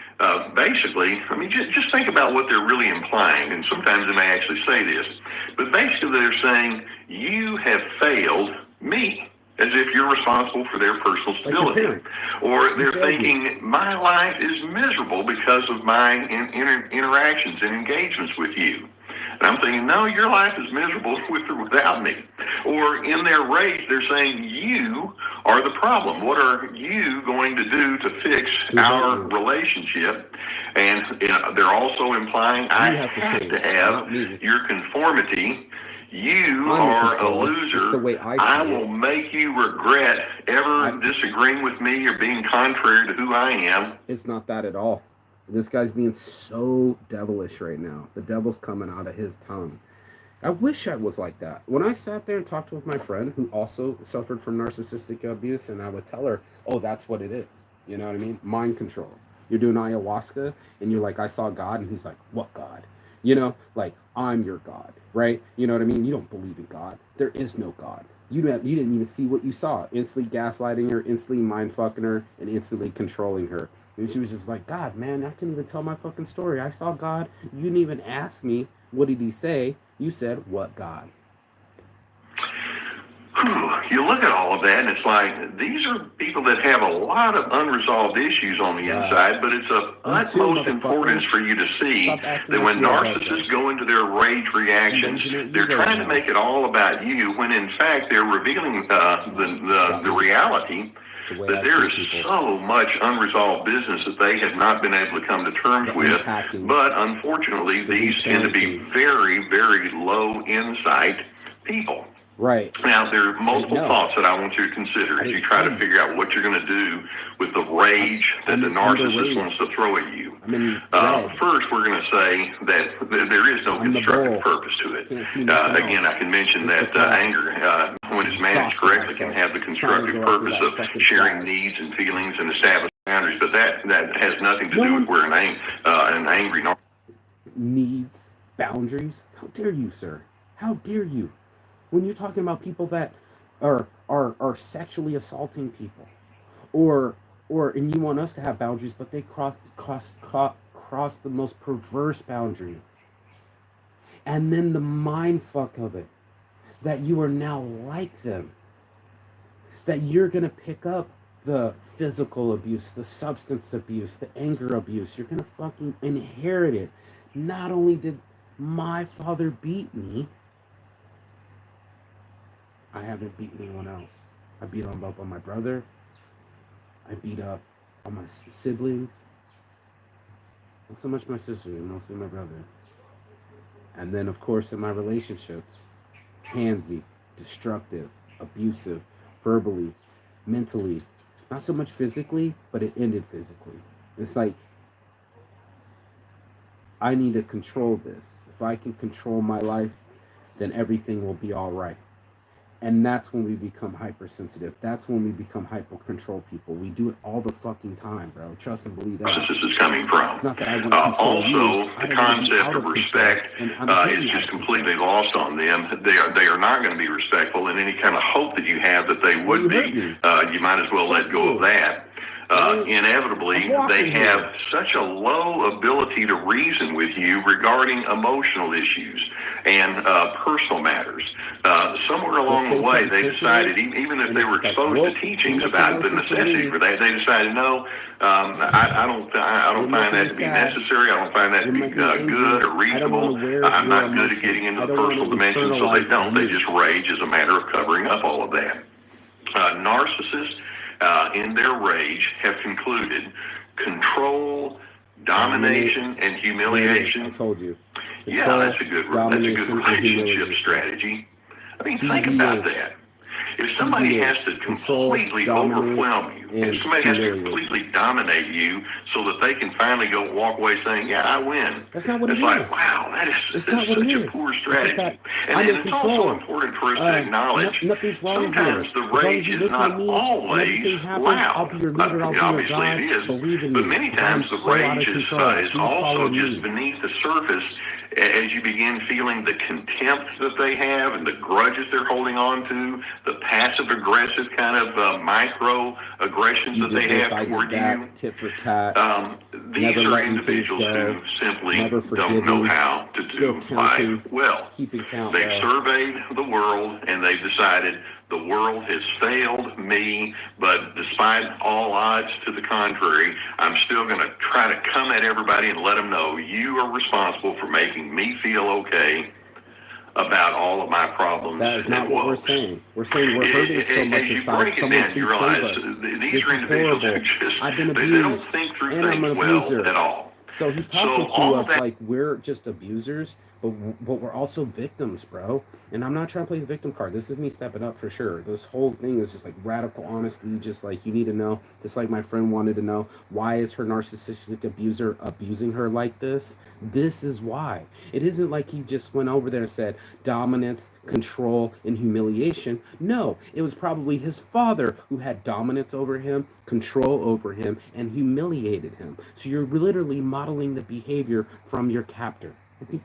Basically, I mean, just think about what they're really implying, and sometimes they may actually say this, but basically they're saying, you have failed me, as if you're responsible for their personal stability. Or they're thinking, my life is miserable because of my interactions and engagements with you. And I'm thinking, no, your life is miserable with or without me. Or in their rage, they're saying, you are the problem. What are you going to do to fix our relationship? And they're also implying, I have to have your conformity. You are a loser. I will make you regret ever disagreeing with me or being contrary to who I am. It's not that at all. This guy's being so devilish right now. The devil's coming out of his tongue. I wish I was like that. When I sat there and talked with my friend who also suffered from narcissistic abuse, and I would tell her, oh, that's what it is. You know what I mean? Mind control. You're doing ayahuasca and you're like, I saw God. And he's like, what God? You know, like, I'm your God, right? You know what I mean? You don't believe in God. There is no God. You didn't even see what you saw. Instantly gaslighting her, instantly mind fucking her, and instantly controlling her. And she was just like, God, man, I can't even tell my fucking story. I saw God. You didn't even ask me, what did he say? You said, what God? You look at all of that, and it's like, these are people that have a lot of unresolved issues on the inside, but it's of utmost importance for you to see that when narcissists go into their rage reactions, they're trying to make it all about you, when in fact they're revealing the reality that there is so much unresolved business that they have not been able to come to terms with. But unfortunately, these tend to be very, very low insight people. Right. Now, there are multiple thoughts that I want you to consider as you try to figure out what you're going to do with the rage that the narcissist wants to throw at you. First, we're going to say that there is no constructive purpose to it. Again, I can mention that anger, when it's managed correctly, can have the constructive purpose of sharing needs and feelings and establishing boundaries, but that has nothing to do with where an angry narcissist needs boundaries. How dare you, sir? How dare you? When you're talking about people that are sexually assaulting people, or and you want us to have boundaries, but they cross the most perverse boundary, and then the mind fuck of it, that you are now like them, that you're gonna pick up the physical abuse, the substance abuse, the anger abuse. You're gonna fucking inherit it. Not only did my father beat me, I haven't beaten anyone else. I beat up on my brother. I beat up on my siblings. Not so much my sister, mostly my brother. And then, of course, in my relationships, handsy, destructive, abusive, verbally, mentally, not so much physically, but it ended physically. It's like, I need to control this. If I can control my life, then everything will be all right. And that's when we become hypersensitive. That's when we become hyper control people. We do it all the fucking time, bro. Trust and believe that. This is coming from. It's not that I want to control also, you. the concept of respect is just completely lost on them. They are not going to be respectful, and any kind of hope that you have that they would be, you might as well let go of that. Inevitably, they have such a low ability to reason with you regarding emotional issues and personal matters. Somewhere along the way, they decided, even if they were exposed to teachings about the necessity for that, they decided, no, I don't find that to be necessary. I don't find that to be good or reasonable. I'm not good at getting into the personal dimension, so they don't. They just rage as a matter of covering up all of that. Narcissists, in their rage, have concluded control, domination, and humiliation. I told you. Yeah, that's a good relationship strategy. I mean, think about that. If somebody has to completely overwhelm you, if somebody has to completely dominate you so that they can finally walk away saying, yeah, I win. That's not what it is. It's like, wow, that's such a poor strategy. And it's also important for us to acknowledge sometimes the rage is not always loud. Obviously it is, but many times the rage is also just beneath the surface as you begin feeling the contempt that they have and the grudges they're holding on to, the passive aggressive kind of micro aggressions that they have toward you. Tit for tat. These are individuals who simply don't know how to do life well. They've surveyed the world and they've decided the world has failed me, but despite all odds to the contrary, I'm still going to try to come at everybody and let them know you are responsible for making me feel okay about all of my problems. That is not what we're saying. We're saying we're hurting so much inside. Someone please save us. These are individuals who just, they don't think through things well at all. So he's talking to us like we're just abusers, but we're also victims, bro. And I'm not trying to play the victim card. This is me stepping up for sure. This whole thing is just like radical honesty. Just like you need to know, just like my friend wanted to know, why is her narcissistic abuser abusing her like this? This is why. It isn't like he just went over there and said dominance, control, and humiliation. No, it was probably his father who had dominance over him, control over him, and humiliated him. So you're literally modeling the behavior from your captor. What the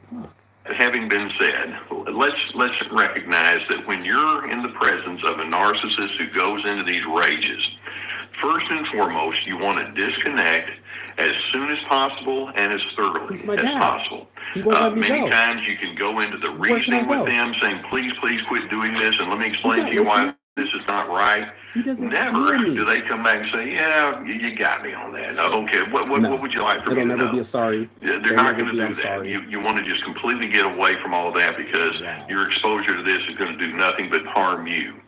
fuck? Having been said, let's recognize that when you're in the presence of a narcissist who goes into these rages, first and foremost, you want to disconnect as soon as possible and as thoroughly as possible. Many times you can go into the reasoning with them, saying, please quit doing this, and let me explain to you why this is not right. Never do they come back and say, yeah, you got me on that. Okay, what would you like for me to know? They'll never be sorry. They're not going to do that. You want to just completely get away from all of that because your exposure to this is going to do nothing but harm you.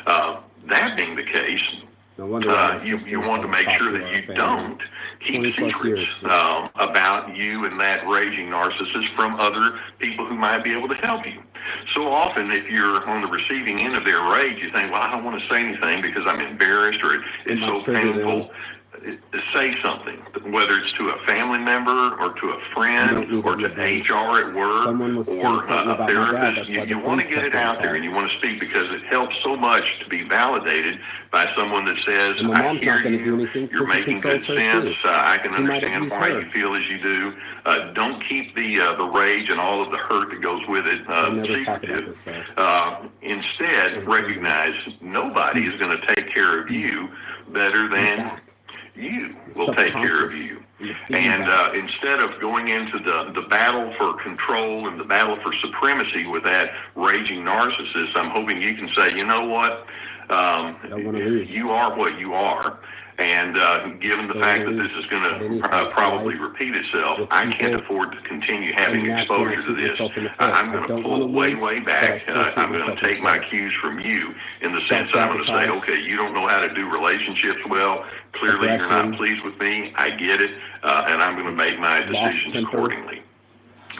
That being the case, you want to make sure that you don't keep secrets about you and that raging narcissist from other people who might be able to help you. So often, if you're on the receiving end of their rage, you think, well, I don't want to say anything because I'm embarrassed or it's so painful. Say something, whether it's to a family member or to a friend or to HR at work or a therapist. You want to get it out there and you want to speak because it helps so much to be validated by someone that says, I hear you, you're making good sense, I can understand why you feel as you do. Don't keep the rage and all of the hurt that goes with it secretive. Instead, recognize nobody is going to take care of you better than you will take care of you. And instead of going into the battle for control and the battle for supremacy with that raging narcissist, I'm hoping you can say, you know what, you are what you are. And given the fact that this is going to probably repeat itself, I can't afford to continue having exposure to this. I'm going to pull way back. I'm going to take my cues from you in the sense that I'm going to say, okay, you don't know how to do relationships well. Clearly, you're not pleased with me. I get it. And I'm going to make my decisions accordingly.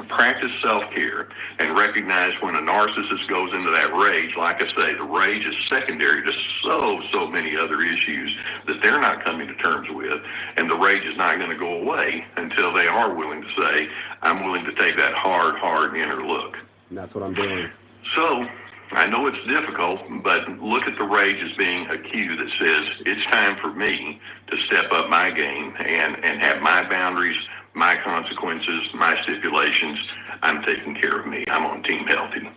Practice self-care and recognize when a narcissist goes into that rage. Like I say, the rage is secondary to so many other issues that they're not coming to terms with, and the rage is not going to go away until they are willing to say, I'm willing to take that hard inner look. And that's what I'm doing. So I know it's difficult, but look at the rage as being a cue that says it's time for me to step up my game and have my boundaries, my consequences, my stipulations. I'm taking care of me. I'm on Team Healthy.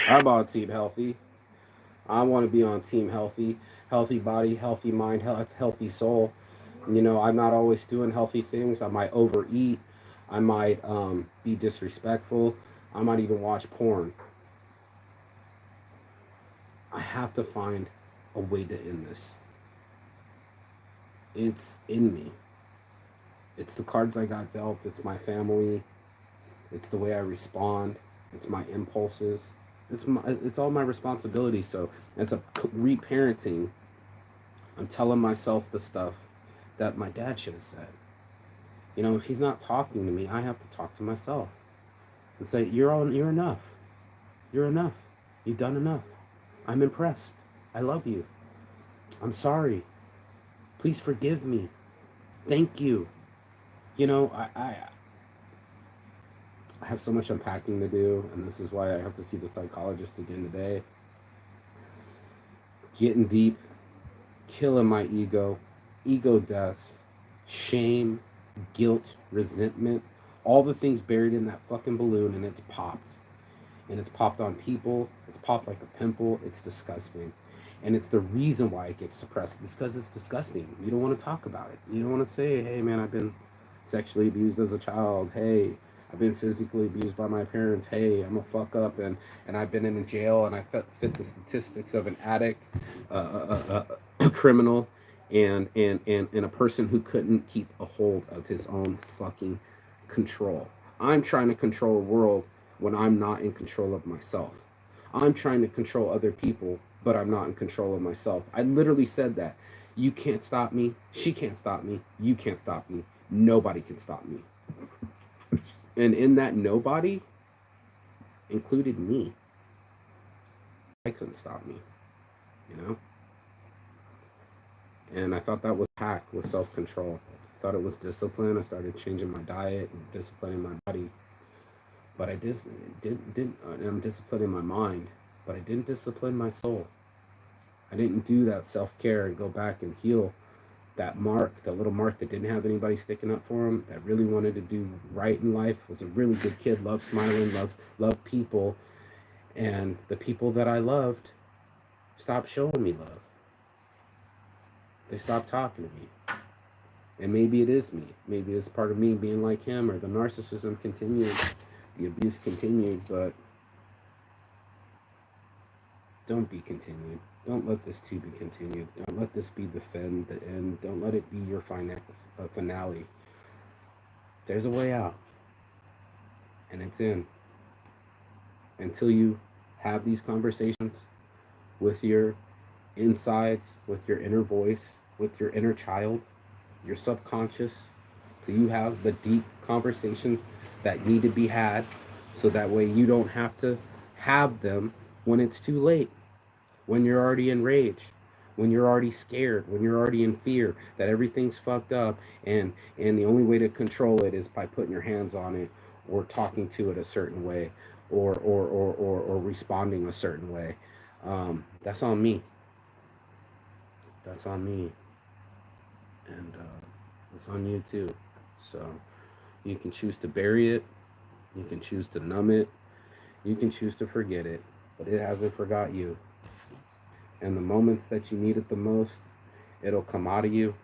I'm on Team Healthy. I want to be on Team Healthy. Healthy body, healthy mind, healthy soul. You know, I'm not always doing healthy things. I might overeat. I might be disrespectful. I might even watch porn. I have to find a way to end this. It's in me. It's the cards I got dealt. It's my family. It's the way I respond. It's my impulses. It's all my responsibility. So as a reparenting, I'm telling myself the stuff that my dad should have said. You know, if he's not talking to me, I have to talk to myself and say, you're enough. You're enough. You've done enough. I'm impressed. I love you. I'm sorry. Please forgive me. Thank you. You know, I have so much unpacking to do, and this is why I have to see the psychologist again today. Getting deep, killing my ego deaths, shame, guilt, resentment, all the things buried in that fucking balloon, and it's popped. And it's popped on people. It's popped like a pimple. It's disgusting. And it's the reason why it gets suppressed, because it's disgusting. You don't want to talk about it. You don't want to say, hey, man, I've been sexually abused as a child. Hey, I've been physically abused by my parents. Hey, I'm a fuck up, and I've been in a jail, and I fit the statistics of an addict, a criminal, and a person who couldn't keep a hold of his own fucking control. I'm trying to control a world when I'm not in control of myself. I'm trying to control other people, but I'm not in control of myself. I literally said that. You can't stop me. She can't stop me. You can't stop me. Nobody can stop me. And in that nobody included me. I couldn't stop me, you know? And I thought that was hack, was self-control. I thought it was discipline. I started changing my diet and disciplining my body. But I didn't. I'm disciplining my mind, but I didn't discipline my soul. I didn't do that self-care and go back and heal that mark, that little mark that didn't have anybody sticking up for him, that really wanted to do right in life, was a really good kid, loved smiling, loved people. And the people that I loved stopped showing me love. They stopped talking to me. And maybe it is me. Maybe it's part of me being like him, or the narcissism continued. The abuse continued, but don't be continued. Don't let this too be continued. Don't let this be the end. Don't let it be your finale. There's a way out, and it's in. Until you have these conversations with your insides, with your inner voice, with your inner child, your subconscious, till you have the deep conversations that need to be had, so that way you don't have to have them when it's too late, when you're already enraged, when you're already scared, when you're already in fear that everything's fucked up, and the only way to control it is by putting your hands on it, or talking to it a certain way, or responding a certain way. That's on me. That's on me. And it's on you too. So you can choose to bury it, you can choose to numb it, you can choose to forget it, but it hasn't forgot you. And the moments that you need it the most, it'll come out of you,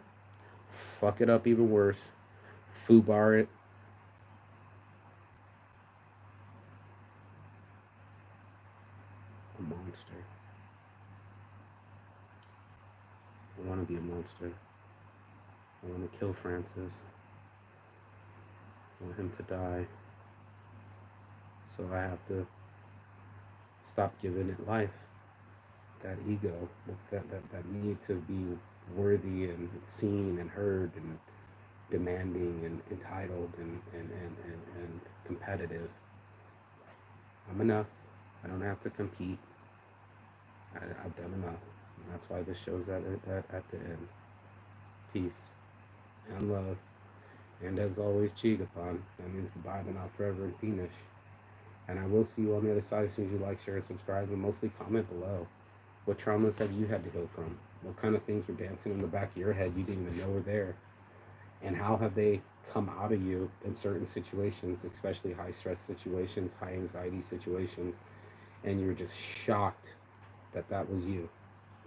fuck it up even worse, foobar it. A monster. I want to be a monster. I want to kill Francis. I want him to die. So I have to stop giving it life. That ego, that need to be worthy and seen and heard and demanding and entitled and competitive. I'm enough. I don't have to compete. I've done enough. And that's why this show's at the end. Peace and love. And as always, Chigapon. That means goodbye, but not forever and finish. And I will see you on the other side as soon as you like, share, and subscribe, and mostly comment below. What traumas have you had to heal from? What kind of things were dancing in the back of your head you didn't even know were there? And how have they come out of you in certain situations, especially high stress situations, high anxiety situations, and you're just shocked that that was you.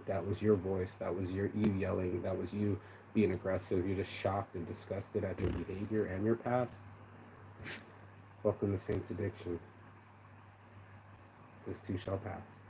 That was your voice. That was you yelling. That was you being aggressive. You're just shocked and disgusted at your behavior and your past. Welcome to Saints Addiction. This too shall pass.